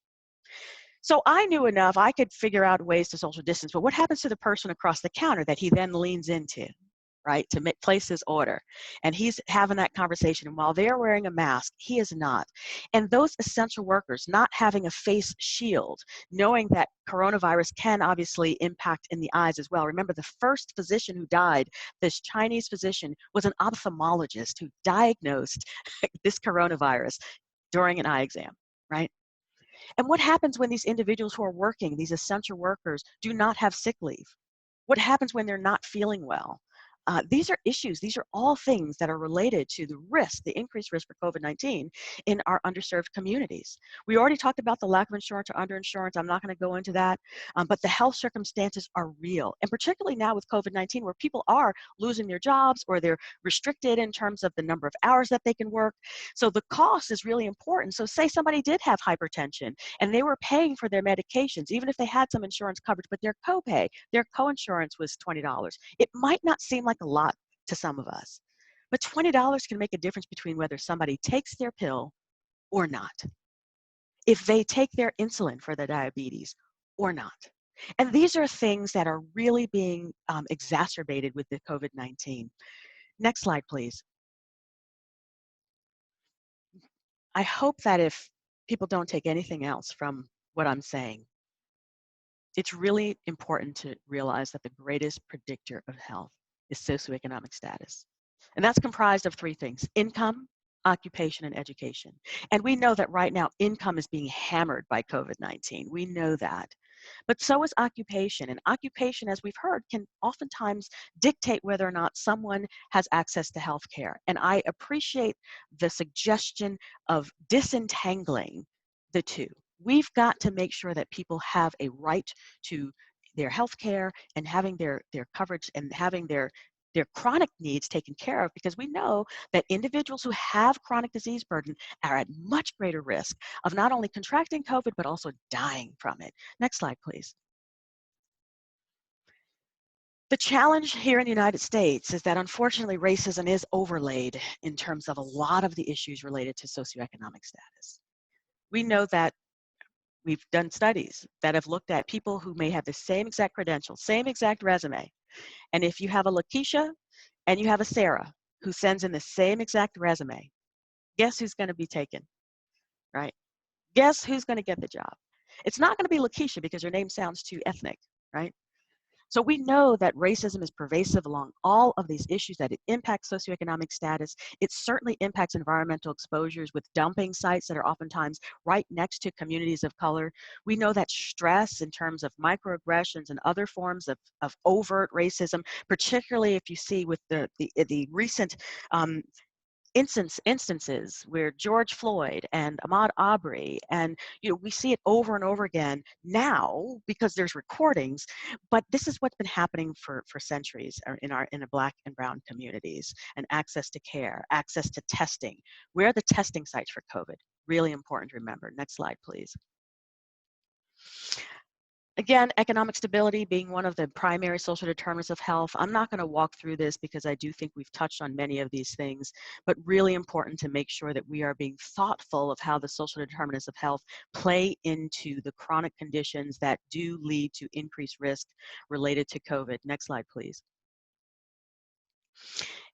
So I knew enough, I could figure out ways to social distance, but what happens to the person across the counter that he then leans into, right, to place his order? And he's having that conversation, and while they're wearing a mask, he is not. And those essential workers not having a face shield, knowing that coronavirus can obviously impact in the eyes as well. Remember, the first physician who died, this Chinese physician, was an ophthalmologist who diagnosed this coronavirus during an eye exam, right? And what happens when these individuals who are working, these essential workers, do not have sick leave? What happens when they're not feeling well? These are issues. These are all things that are related to the risk, the increased risk for COVID-19 in our underserved communities. We already talked about the lack of insurance or underinsurance. I'm not going to go into that, but the health circumstances are real. And particularly now with COVID-19, where people are losing their jobs or they're restricted in terms of the number of hours that they can work. So the cost is really important. So say somebody did have hypertension and they were paying for their medications, even if they had some insurance coverage, but their copay, their coinsurance was $20. It might not seem like a lot to some of us, but $20 can make a difference between whether somebody takes their pill or not, if they take their insulin for their diabetes or not. And these are things that are really being exacerbated with the COVID-19. Next slide, please. I hope that if people don't take anything else from what I'm saying, it's really important to realize that the greatest predictor of health is socioeconomic status. And that's comprised of 3 things: income, occupation, and education. And we know that right now, income is being hammered by COVID-19. We know that. But so is occupation. And occupation, as we've heard, can oftentimes dictate whether or not someone has access to health care. And I appreciate the suggestion of disentangling the two. We've got to make sure that people have a right to their health care and having their coverage and having their chronic needs taken care of, because we know that individuals who have chronic disease burden are at much greater risk of not only contracting COVID, but also dying from it. Next slide, please. The challenge here in the United States is that unfortunately racism is overlaid in terms of a lot of the issues related to socioeconomic status. We know that We've done studies that have looked at people who may have the same exact credentials, same exact resume. And if you have a Lakeisha and you have a Sarah who sends in the same exact resume, guess who's going to be taken, right? Guess who's going to get the job? It's not going to be Lakeisha because your name sounds too ethnic, right? So we know that racism is pervasive along all of these issues, that it impacts socioeconomic status. It certainly impacts environmental exposures with dumping sites that are oftentimes right next to communities of color. We know that stress in terms of microaggressions and other forms of overt racism, particularly if you see with the recent instances where George Floyd and Ahmaud Arbery, and we see it over and over again now because there's recordings, but this is what's been happening for centuries in the Black and brown communities. And access to care, access to testing. Where are the testing sites for COVID? Really important to remember. Next slide, please. Again, economic stability being one of the primary social determinants of health. I'm not going to walk through this because I do think we've touched on many of these things, but really important to make sure that we are being thoughtful of how the social determinants of health play into the chronic conditions that do lead to increased risk related to COVID. Next slide, please.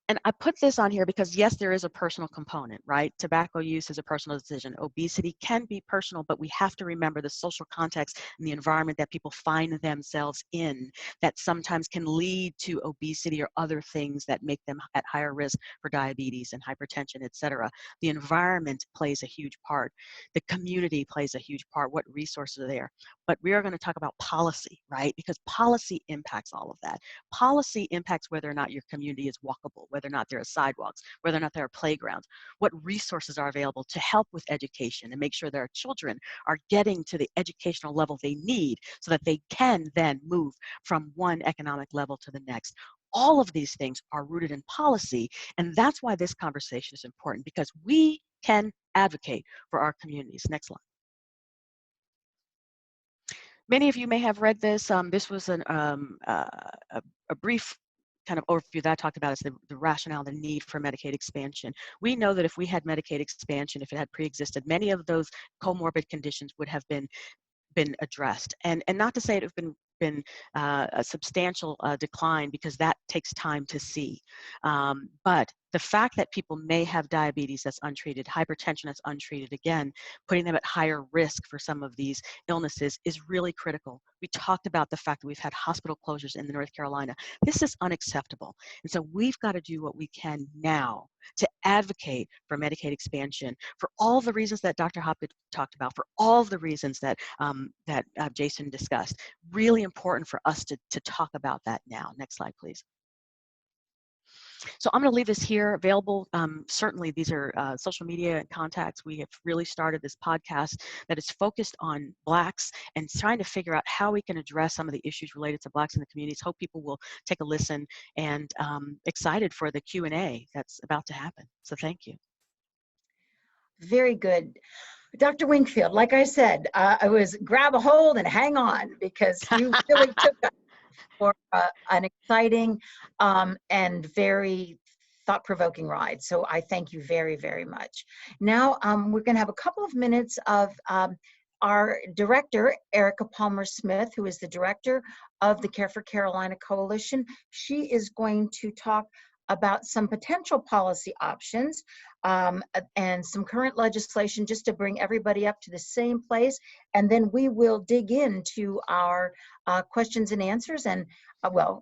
And I put this on here because yes, there is a personal component, right? Tobacco use is a personal decision. Obesity can be personal, but we have to remember the social context and the environment that people find themselves in that sometimes can lead to obesity or other things that make them at higher risk for diabetes and hypertension, et cetera. The environment plays a huge part. The community plays a huge part. What resources are there? But we are going to talk about policy, right? Because policy impacts all of that. Policy impacts whether or not your community is walkable, whether or not there are sidewalks, whether or not there are playgrounds, what resources are available to help with education and make sure that our children are getting to the educational level they need so that they can then move from one economic level to the next. All of these things are rooted in policy, and that's why this conversation is important, because we can advocate for our communities. Next slide. Many of you may have read this. This was a brief kind of overview that I talked about is the rationale, the need for Medicaid expansion. We know that if we had Medicaid expansion, if it had pre-existed, many of those comorbid conditions would have been addressed. And not to say it have been a substantial decline, because that takes time to see. But the fact that people may have diabetes that's untreated, hypertension that's untreated, again, putting them at higher risk for some of these illnesses is really critical. We talked about the fact that we've had hospital closures in North Carolina. This is unacceptable. And so we've got to do what we can now to advocate for Medicaid expansion for all the reasons that Dr. Hopgood talked about, for all the reasons that Jason discussed. Really important for us to talk about that now. Next slide, please. So I'm going to leave this here available. Certainly, these are social media contacts. We have really started this podcast that is focused on Blacks and trying to figure out how we can address some of the issues related to Blacks in the communities. Hope people will take a listen, and excited for the Q&A that's about to happen. So thank you. Very good. Dr. Wingfield, like I said, I was grab a hold and hang on, because you really took us for an exciting and very thought-provoking ride. So I thank you very, very much. Now we're going to have a couple of minutes of our director, Erica Palmer-Smith, who is the director of the Care4Carolina Coalition. She is going to talk about some potential policy options and some current legislation, just to bring everybody up to the same place. And then we will dig into our questions and answers. And we'll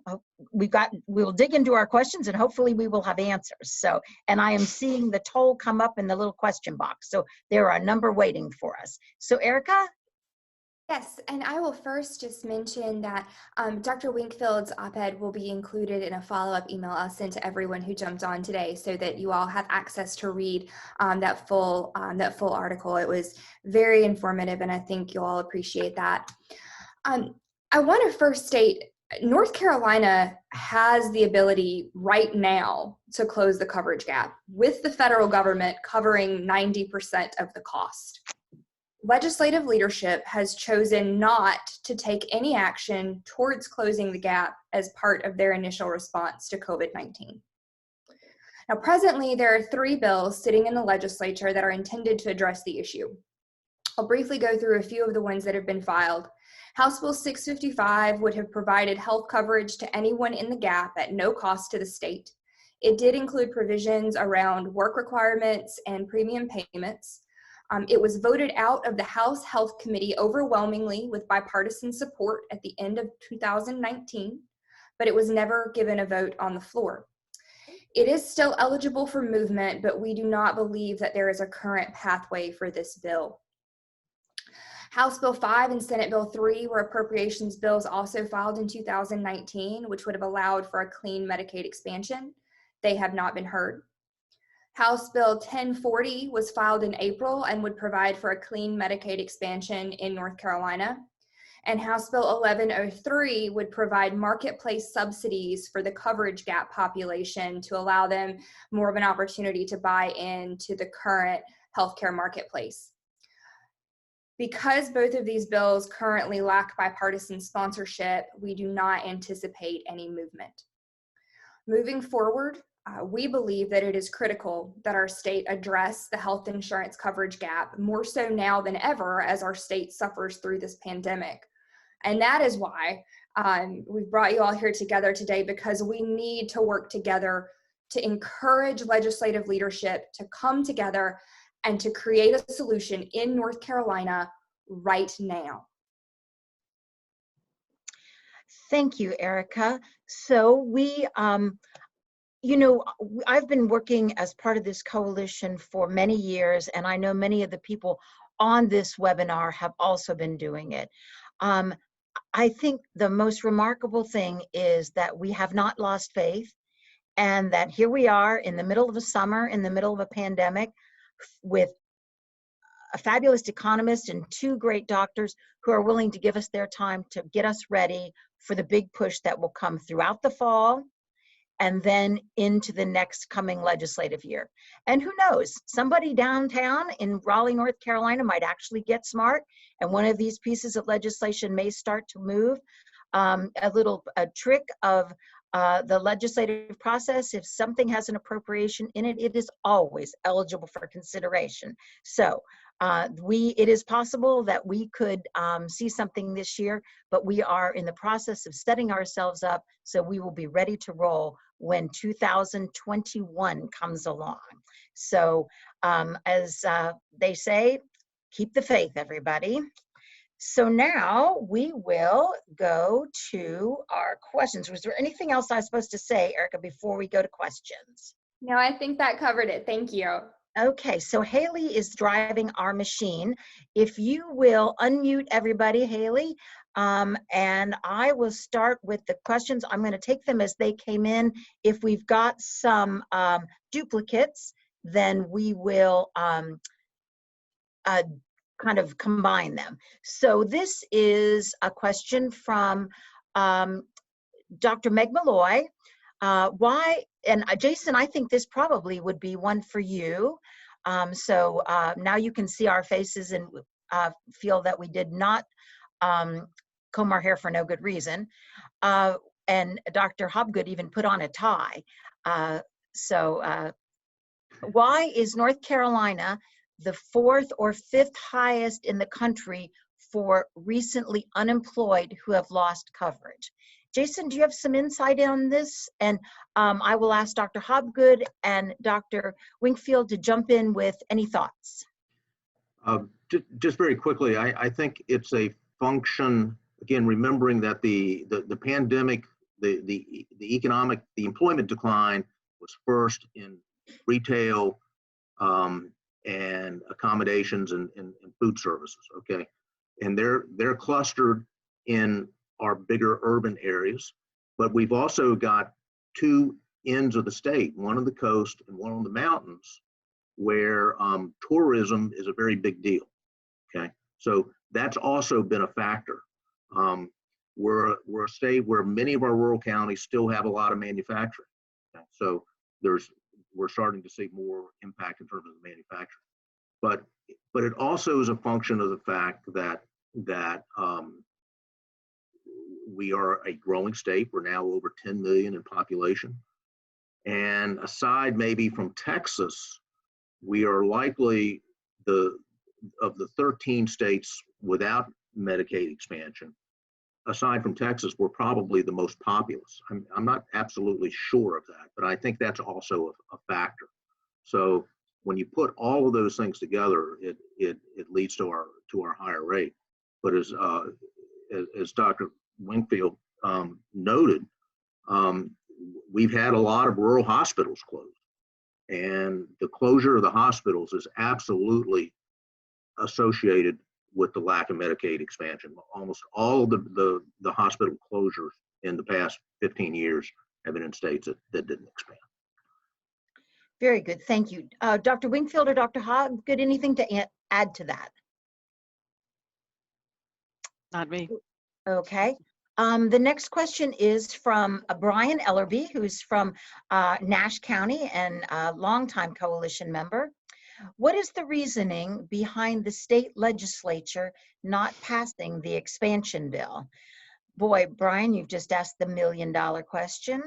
dig into our questions, and hopefully we will have answers. So, and I am seeing the toll come up in the little question box. So there are a number waiting for us. So Erica? Yes, and I will first just mention that Dr. Wingfield's op-ed will be included in a follow-up email I'll send to everyone who jumped on today, so that you all have access to read that full article. It was very informative, and I think you'll all appreciate that. I want to first state, North Carolina has the ability right now to close the coverage gap, with the federal government covering 90% of the cost. Legislative leadership has chosen not to take any action towards closing the gap as part of their initial response to COVID-19. Now, presently, there are 3 bills sitting in the legislature that are intended to address the issue. I'll briefly go through a few of the ones that have been filed. House Bill 655 would have provided health coverage to anyone in the gap at no cost to the state. It did include provisions around work requirements and premium payments. It was voted out of the House Health Committee overwhelmingly with bipartisan support at the end of 2019, but it was never given a vote on the floor. It is still eligible for movement, but we do not believe that there is a current pathway for this bill. House Bill 5 and Senate Bill 3 were appropriations bills also filed in 2019, which would have allowed for a clean Medicaid expansion. They have not been heard. House Bill 1040 was filed in April and would provide for a clean Medicaid expansion in North Carolina. And House Bill 1103 would provide marketplace subsidies for the coverage gap population to allow them more of an opportunity to buy into the current healthcare marketplace. Because both of these bills currently lack bipartisan sponsorship, we do not anticipate any movement. Moving forward, we believe that it is critical that our state address the health insurance coverage gap more so now than ever as our state suffers through this pandemic. And that is why we've brought you all here together today, because we need to work together to encourage legislative leadership to come together and to create a solution in North Carolina right now. Thank you, Erica. So I've been working as part of this coalition for many years, and I know many of the people on this webinar have also been doing it. I think the most remarkable thing is that we have not lost faith, and that here we are in the middle of a summer, in the middle of a pandemic, with a fabulous economist and two great doctors who are willing to give us their time to get us ready for the big push that will come throughout the fall and then into the next coming legislative year. And who knows, somebody downtown in Raleigh, North Carolina might actually get smart, and one of these pieces of legislation may start to move. A trick of the legislative process, if something has an appropriation in it, it is always eligible for consideration. So it is possible that we could see something this year, but we are in the process of setting ourselves up so we will be ready to roll when 2021 comes along. So as they say, keep the faith, everybody. So now we will go to our questions. Was there anything else I was supposed to say, Erica, before we go to questions? No, I think that covered it. Thank you. Okay, so Haley is driving our machine. If you will unmute everybody, Haley, and I will start with the questions. I'm going to take them as they came in. If we've got some duplicates, then we will kind of combine them. So this is a question from Dr. Meg Malloy. Why, and Jason, I think this probably would be one for you. So now you can see our faces and feel that we did not comb our hair for no good reason. And Dr. Hobgood even put on a tie. Why is North Carolina the 4th or 5th highest in the country for recently unemployed who have lost coverage? Jason, do you have some insight on this? And I will ask Dr. Hobgood and Dr. Winkfield to jump in with any thoughts. Just very quickly, I think it's a function, again, remembering that the pandemic, the employment decline was first in retail, and accommodations and food services, okay? And they're clustered in our bigger urban areas, but we've also got two ends of the state, one on the coast and one on the mountains, where tourism is a very big deal, okay? So that's also been a factor. We're a state where many of our rural counties still have a lot of manufacturing, okay? So we're starting to see more impact in terms of the manufacturing. But it also is a function of the fact that we are a growing state. We're now over 10 million in population. And aside maybe from Texas, we are likely the the 13 states without Medicaid expansion, aside from Texas, we're probably the most populous. I'm not absolutely sure of that, but I think that's also a factor. So when you put all of those things together, it leads to our higher rate. But as Dr. Wingfield noted, we've had a lot of rural hospitals closed, and the closure of the hospitals is absolutely associated with the lack of Medicaid expansion. Almost all of the hospital closures in the past 15 years have been in states that didn't expand. Very good, thank you. Dr. Wingfield or Dr. Hoggood, anything to add to that? Not me. Okay. The next question is from Brian Ellerby, who's from Nash County and a longtime coalition member. What is the reasoning behind the state legislature not passing the expansion bill? Boy, Brian, you've just asked the million-dollar question.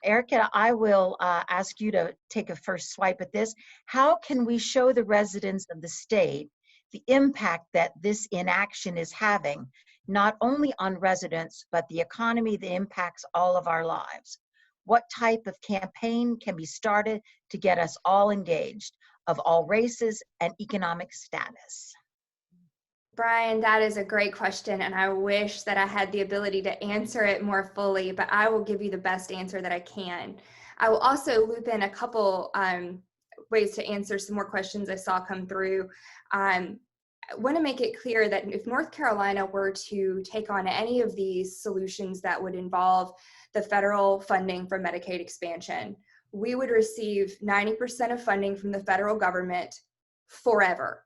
Erica, I will ask you to take a first swipe at this. How can we show the residents of the state the impact that this inaction is having, not only on residents, but the economy that impacts all of our lives? What type of campaign can be started to get us all engaged, of all races and economic status? Brian, that is a great question, and I wish that I had the ability to answer it more fully, but I will give you the best answer that I can. I will also loop in a couple ways to answer some more questions I saw come through. I want to make it clear that if North Carolina were to take on any of these solutions that would involve the federal funding for Medicaid expansion, we would receive 90% of funding from the federal government forever.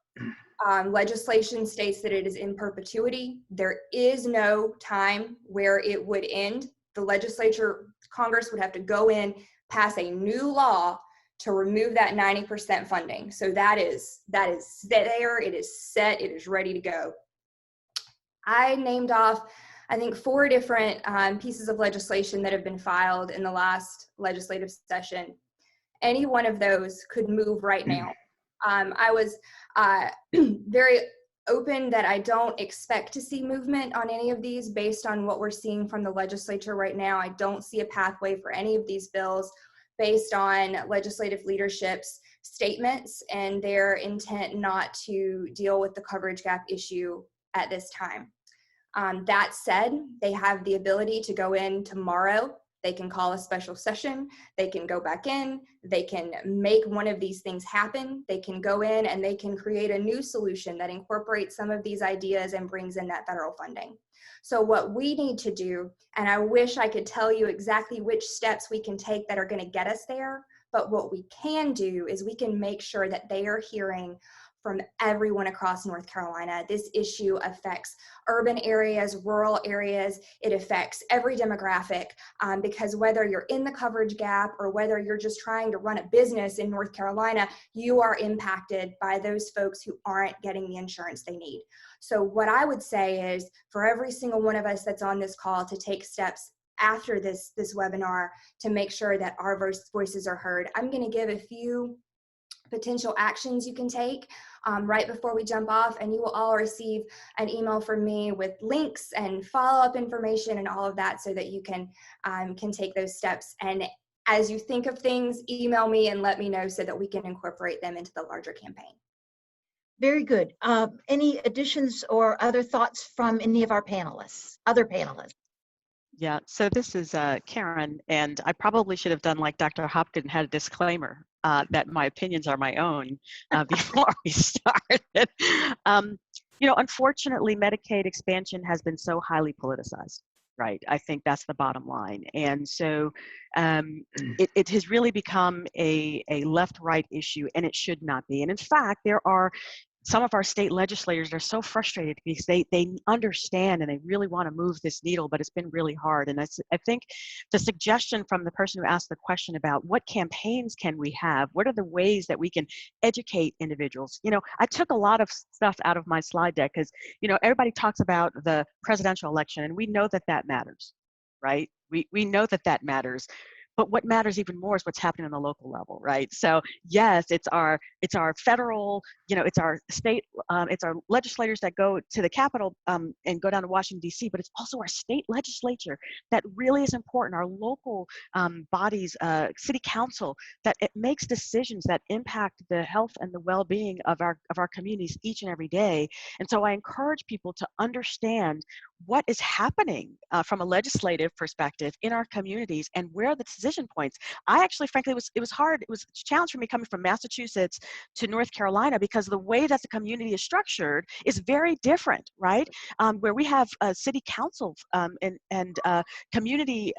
Legislation states that it is in perpetuity. There is no time where it would end. The legislature, Congress would have to go in, pass a new law to remove that 90% funding. So that is there, it is set, it is ready to go. I named off, I think, 4 different pieces of legislation that have been filed in the last legislative session. Any one of those could move right now. I was very open that I don't expect to see movement on any of these based on what we're seeing from the legislature right now. I don't see a pathway for any of these bills based on legislative leadership's statements and their intent not to deal with the coverage gap issue at this time. That said, they have the ability to go in tomorrow. They can call a special session, they can go back in, they can make one of these things happen, they can go in and they can create a new solution that incorporates some of these ideas and brings in that federal funding. So what we need to do, and I wish I could tell you exactly which steps we can take that are going to get us there, but what we can do is we can make sure that they are hearing from everyone across North Carolina. This issue affects urban areas, rural areas. It affects every demographic because whether you're in the coverage gap or whether you're just trying to run a business in North Carolina, you are impacted by those folks who aren't getting the insurance they need. So what I would say is for every single one of us that's on this call to take steps after this webinar to make sure that our voices are heard. I'm going to give a few potential actions you can take right before we jump off, and you will all receive an email from me with links and follow-up information and all of that so that you can take those steps. And as you think of things, email me and let me know so that we can incorporate them into the larger campaign. Very good. Any additions or other thoughts from any of our panelists, other panelists? Yeah, so this is Karen, and I probably should have done like Dr. Hopkins and had a disclaimer that my opinions are my own before we started. You know, unfortunately, Medicaid expansion has been so highly politicized, right? I think that's the bottom line. And so it has really become a left-right issue, and it should not be. And in fact, there are some of our state legislators are so frustrated because they understand and they really want to move this needle, but it's been really hard. And I think the suggestion from the person who asked the question about what campaigns can we have, what are the ways that we can educate individuals? You know, I took a lot of stuff out of my slide deck because, you know, everybody talks about the presidential election and we know that that matters, right? We know that that matters. But what matters even more is what's happening on the local level, right? So yes, it's our federal, it's our state, it's our legislators that go to the Capitol and go down to Washington, D.C., but it's also our state legislature that really is important, our local bodies, city council, that it makes decisions that impact the health and the well-being of our communities each and every day. And so I encourage people to understand what is happening from a legislative perspective in our communities and where are the decision points. I actually, frankly, it was hard. It was a challenge for me coming from Massachusetts to North Carolina because the way that the community is structured is very different, right? Where we have city council and community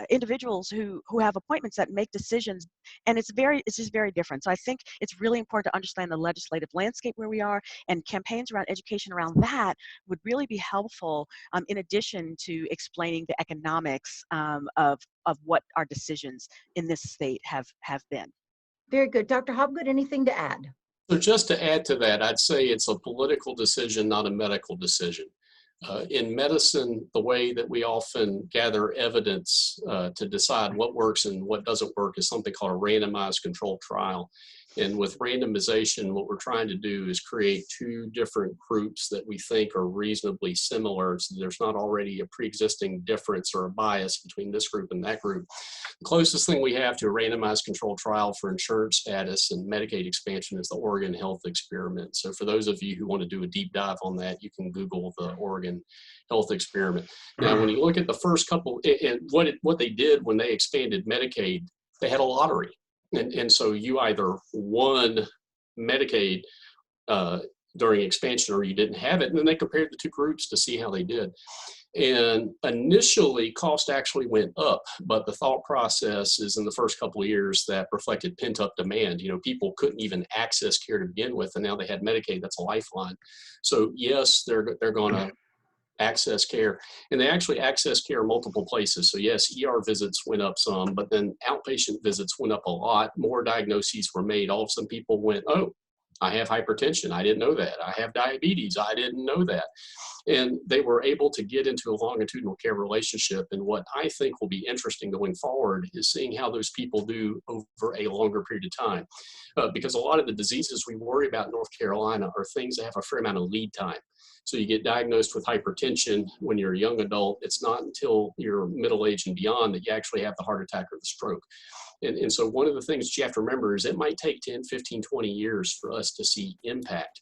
individuals who have appointments that make decisions, and it's just very different. So I think it's really important to understand the legislative landscape where we are, and campaigns around education around that would really be helpful, in addition to explaining the economics of what our decisions in this state have been. Very good. Dr. Hobgood, anything to add? So just to add to that, I'd say it's a political decision, not a medical decision. In medicine, the way that we often gather evidence to decide what works and what doesn't work is something called a randomized controlled trial. And with randomization, what we're trying to do is create two different groups that we think are reasonably similar, so there's not already a pre-existing difference or a bias between this group and that group. The closest thing we have to a randomized controlled trial for insurance status and Medicaid expansion is the Oregon Health Experiment. So for those of you who want to do a deep dive on that, you can Google the Oregon Health Experiment. Now, when you look at the first couple, and what they did when they expanded Medicaid, they had a lottery. And so you either won Medicaid during expansion or you didn't have it. And then they compared the two groups to see how they did. And initially, cost actually went up, but the thought process is in the first couple of years that reflected pent-up demand. People couldn't even access care to begin with, and now they had Medicaid. That's a lifeline. So yes, they're going to access care, and they actually access care multiple places. So yes, ER visits went up some, but then outpatient visits went up a lot. More diagnoses were made. All of a sudden people went, oh, I have hypertension. I didn't know that. I have diabetes. I didn't know that. And they were able to get into a longitudinal care relationship. And what I think will be interesting going forward is seeing how those people do over a longer period of time. Because a lot of the diseases we worry about in North Carolina are things that have a fair amount of lead time. So you get diagnosed with hypertension when you're a young adult. It's not until you're middle age and beyond that you actually have the heart attack or the stroke. And so one of the things that you have to remember is it might take 10, 15, 20 years for us to see impact.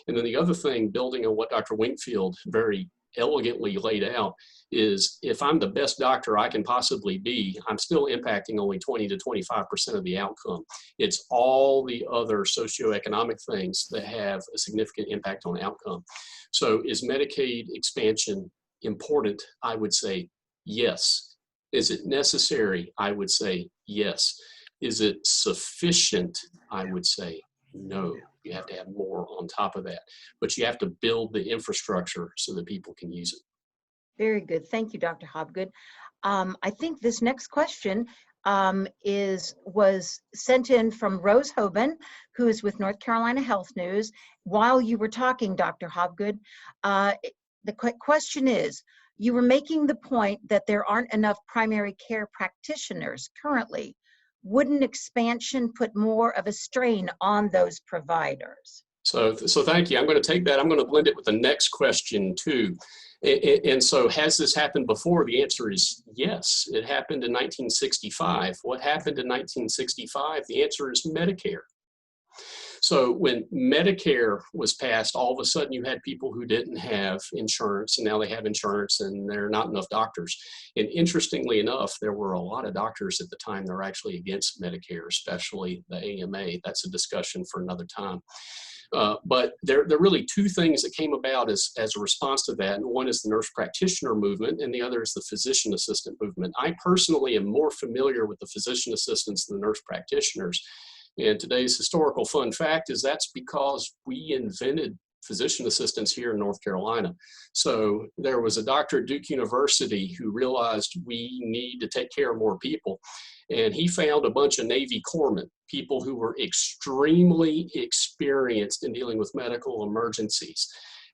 And then the other thing, building on what Dr. Winkfield very elegantly laid out, is if I'm the best doctor I can possibly be, I'm still impacting only 20 to 25% of the outcome. It's all the other socioeconomic things that have a significant impact on outcome. So is Medicaid expansion important? I would say yes. Is it necessary? I would say yes. Is it sufficient? I would say no. You have to have more on top of that, but you have to build the infrastructure so that people can use it. Very good. Thank you, Dr. Hobgood. I think this next question was sent in from Rose Hoban, who is with North Carolina Health News. While you were talking, Dr. Hobgood, the question is, you were making the point that there aren't enough primary care practitioners currently. Wouldn't expansion put more of a strain on those providers? So thank you. I'm going to take that. I'm going to blend it with the next question too. And so has this happened before? The answer is yes. It happened in 1965. What happened in 1965? The answer is Medicare. So when Medicare was passed, all of a sudden you had people who didn't have insurance, and now they have insurance, and there are not enough doctors. And interestingly enough, there were a lot of doctors at the time that were actually against Medicare, especially the AMA. That's a discussion for another time. But there are really two things that came about as a response to that. And one is the nurse practitioner movement, and the other is the physician assistant movement. I personally am more familiar with the physician assistants than the nurse practitioners. And today's historical fun fact is that's because we invented physician assistants here in North Carolina. So there was a doctor at Duke University who realized we need to take care of more people. And he found a bunch of Navy corpsmen, people who were extremely experienced in dealing with medical emergencies.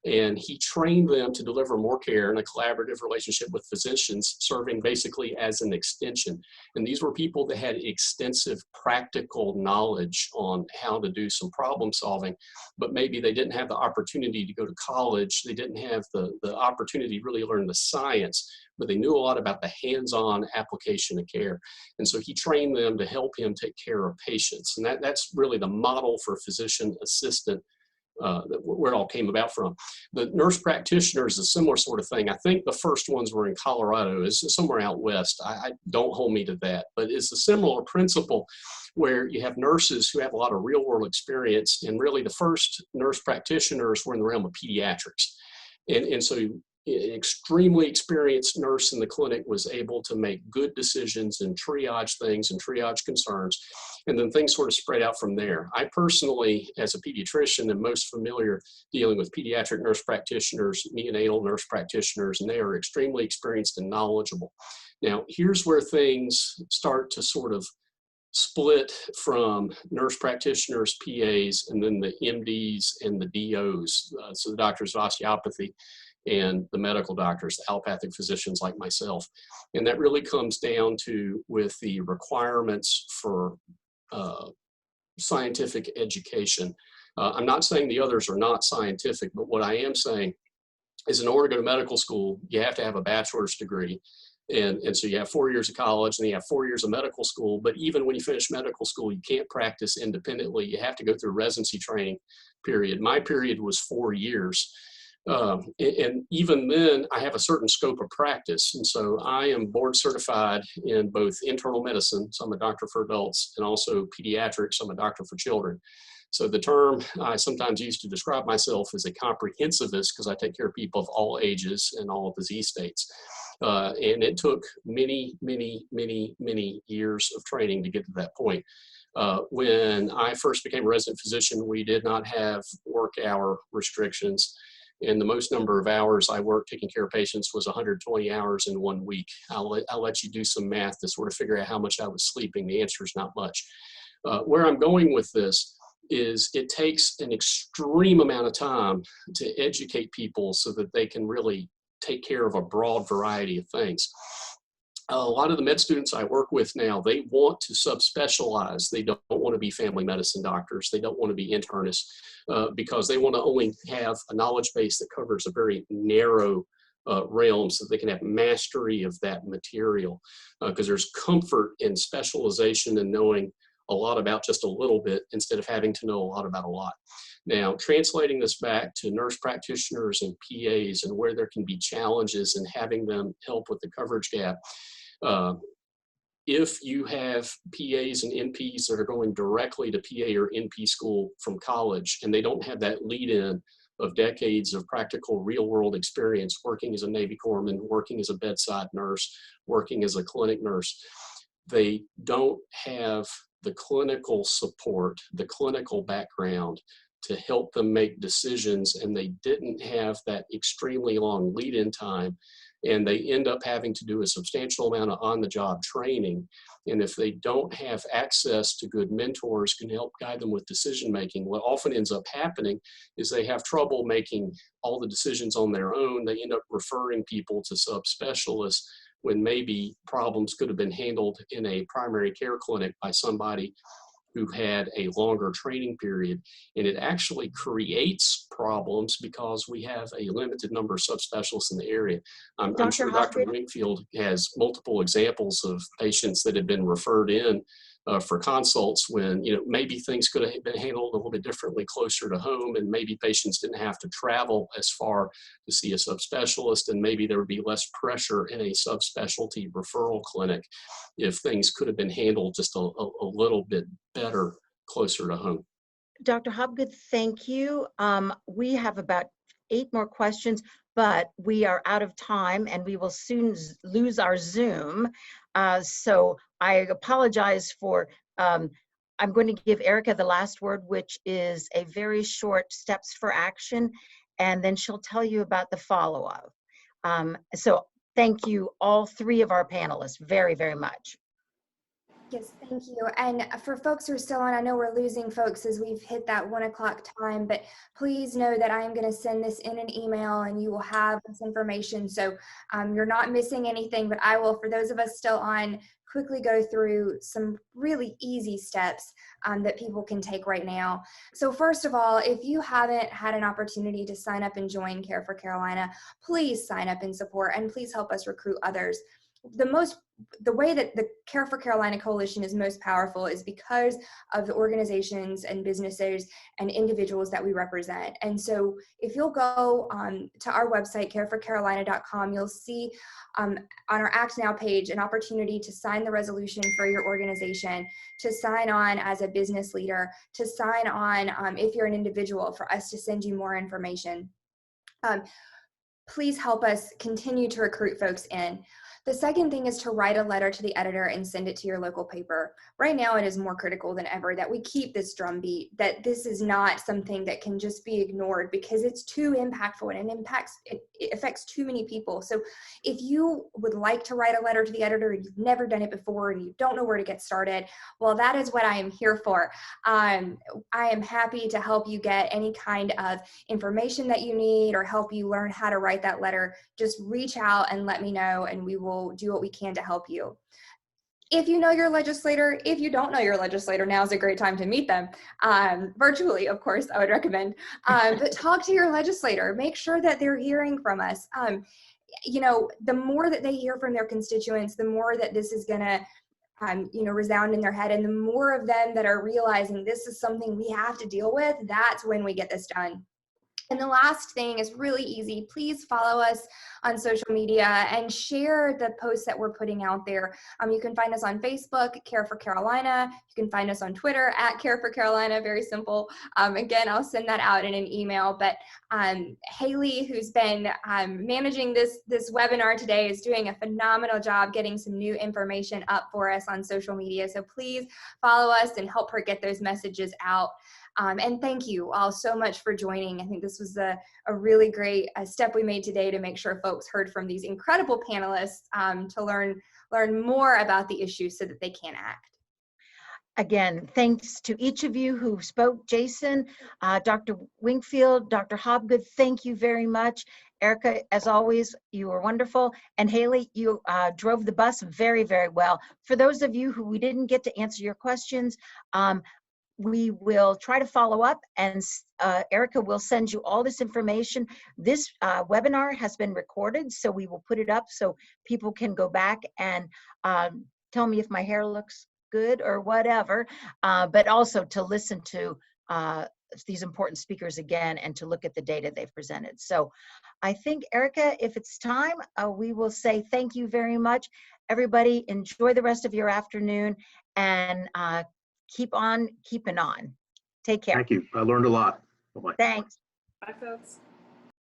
And he trained them to deliver more care in a collaborative relationship with physicians, serving basically as an extension. And these were people that had extensive practical knowledge on how to do some problem solving, but maybe they didn't have the opportunity to go to college. They didn't have the opportunity to really learn the science, but they knew a lot about the hands-on application of care. And so he trained them to help him take care of patients. And that's really the model for physician assistant, where it all came about from. The nurse practitioner is a similar sort of thing. I think the first ones were in Colorado, is somewhere out west. I don't hold me to that, but it's a similar principle where you have nurses who have a lot of real world experience. And really the first nurse practitioners were in the realm of pediatrics. And so an extremely experienced nurse in the clinic was able to make good decisions and triage things and triage concerns. And then things sort of spread out from there. I personally, as a pediatrician, am most familiar dealing with pediatric nurse practitioners, neonatal nurse practitioners, and they are extremely experienced and knowledgeable. Now, here's where things start to sort of split from nurse practitioners, PAs, and then the MDs and the DOs, so the doctors of osteopathy, and the medical doctors, the allopathic physicians like myself. And that really comes down to with the requirements for scientific education. I'm not saying the others are not scientific, but what I am saying is in order to go to medical school, you have to have a bachelor's degree. And so you have 4 years of college and then you have 4 years of medical school. But even when you finish medical school, you can't practice independently. You have to go through a residency training period. My period was 4 years. And even then, I have a certain scope of practice. And so I am board certified in both internal medicine, so I'm a doctor for adults, and also pediatrics, so I'm a doctor for children. So the term I sometimes use to describe myself is a comprehensivist because I take care of people of all ages and all disease states. And it took many, many, many, many years of training to get to that point. When I first became a resident physician, we did not have work hour restrictions. And the most number of hours I worked taking care of patients was 120 hours in 1 week. I'll let you do some math to sort of figure out how much I was sleeping. The answer is not much. Where I'm going with this is it takes an extreme amount of time to educate people so that they can really take care of a broad variety of things. A lot of the med students I work with now, they want to subspecialize. They don't want to be family medicine doctors. They don't want to be internists because they want to only have a knowledge base that covers a very narrow realm so they can have mastery of that material. Because there's comfort in specialization and knowing a lot about just a little bit instead of having to know a lot about a lot. Now, translating this back to nurse practitioners and PAs and where there can be challenges in having them help with the coverage gap. If you have PAs and NPs that are going directly to PA or NP school from college and they don't have that lead-in of decades of practical real-world experience working as a Navy corpsman, working as a bedside nurse, working as a clinic nurse, they don't have the clinical support, the clinical background to help them make decisions, and they didn't have that extremely long lead-in time, and they end up having to do a substantial amount of on-the-job training. And if they don't have access to good mentors who can help guide them with decision-making, what often ends up happening is they have trouble making all the decisions on their own. They end up referring people to subspecialists when maybe problems could have been handled in a primary care clinic by somebody who had a longer training period. And it actually creates problems because we have a limited number of subspecialists in the area. I'm sure Dr. Wingfield has multiple examples of patients that have been referred in for consults when, you know, maybe things could have been handled a little bit differently closer to home, and maybe patients didn't have to travel as far to see a subspecialist, and maybe there would be less pressure in a subspecialty referral clinic if things could have been handled just a little bit better closer to home. Dr. Hopgood, thank you. We have about 8 more questions, but we are out of time and we will soon lose our Zoom. So I apologize for, I'm going to give Erica the last word, which is a very short steps for action, and then she'll tell you about the follow-up. So thank you, all 3 of our panelists, very, very much. Yes, thank you. And for folks who are still on, I know we're losing folks as we've hit that 1 o'clock time, but please know that I am going to send this in an email and you will have this information. So you're not missing anything, but I will, for those of us still on, quickly go through some really easy steps that people can take right now. So first of all, if you haven't had an opportunity to sign up and join Care4Carolina, please sign up and support, and please help us recruit others. The way that the Care4Carolina Coalition is most powerful is because of the organizations and businesses and individuals that we represent. And so if you'll go to our website, care4carolina.com, you'll see on our Act Now page an opportunity to sign the resolution for your organization, to sign on as a business leader, to sign on if you're an individual, for us to send you more information. Please help us continue to recruit folks in. The second thing is to write a letter to the editor and send it to your local paper. Right now, it is more critical than ever that we keep this drumbeat, that this is not something that can just be ignored, because it's too impactful and it affects too many people. So if you would like to write a letter to the editor and you've never done it before and you don't know where to get started, well, that is what I am here for. I am happy to help you get any kind of information that you need or help you learn how to write that letter. Just reach out and let me know, and we will do what we can to help you. If you know your legislator, if you don't know your legislator, now is a great time to meet them. Virtually, of course, I would recommend. But talk to your legislator. Make sure that they're hearing from us. You know, the more that they hear from their constituents, the more that this is going to resound in their head, and the more of them that are realizing this is something we have to deal with, that's when we get this done. And the last thing is really easy. Please follow us on social media and share the posts that we're putting out there. You can find us on Facebook, Care4Carolina. You can find us on Twitter at Care4Carolina, very simple. Again, I'll send that out in an email. But Haley, who's been managing this webinar today, is doing a phenomenal job getting some new information up for us on social media. So please follow us and help her get those messages out. And thank you all so much for joining. I think this was a really great step we made today to make sure folks heard from these incredible panelists to learn more about the issue so that they can act. Again, thanks to each of you who spoke. Jason, Dr. Winkfield, Dr. Hobgood, thank you very much. Erica, as always, you were wonderful. And Haley, you drove the bus very, very well. For those of you who we didn't get to answer your questions, we will try to follow up, and Erica will send you all this information. This webinar has been recorded, so we will put it up so people can go back and tell me if my hair looks good or whatever, but also to listen to these important speakers again and to look at the data they've presented. So I think, Erica, if it's time, we will say thank you very much. Everybody, enjoy the rest of your afternoon, and keep on keeping on. Take care. Thank you. I learned a lot. Bye-bye. Thanks. Bye, folks.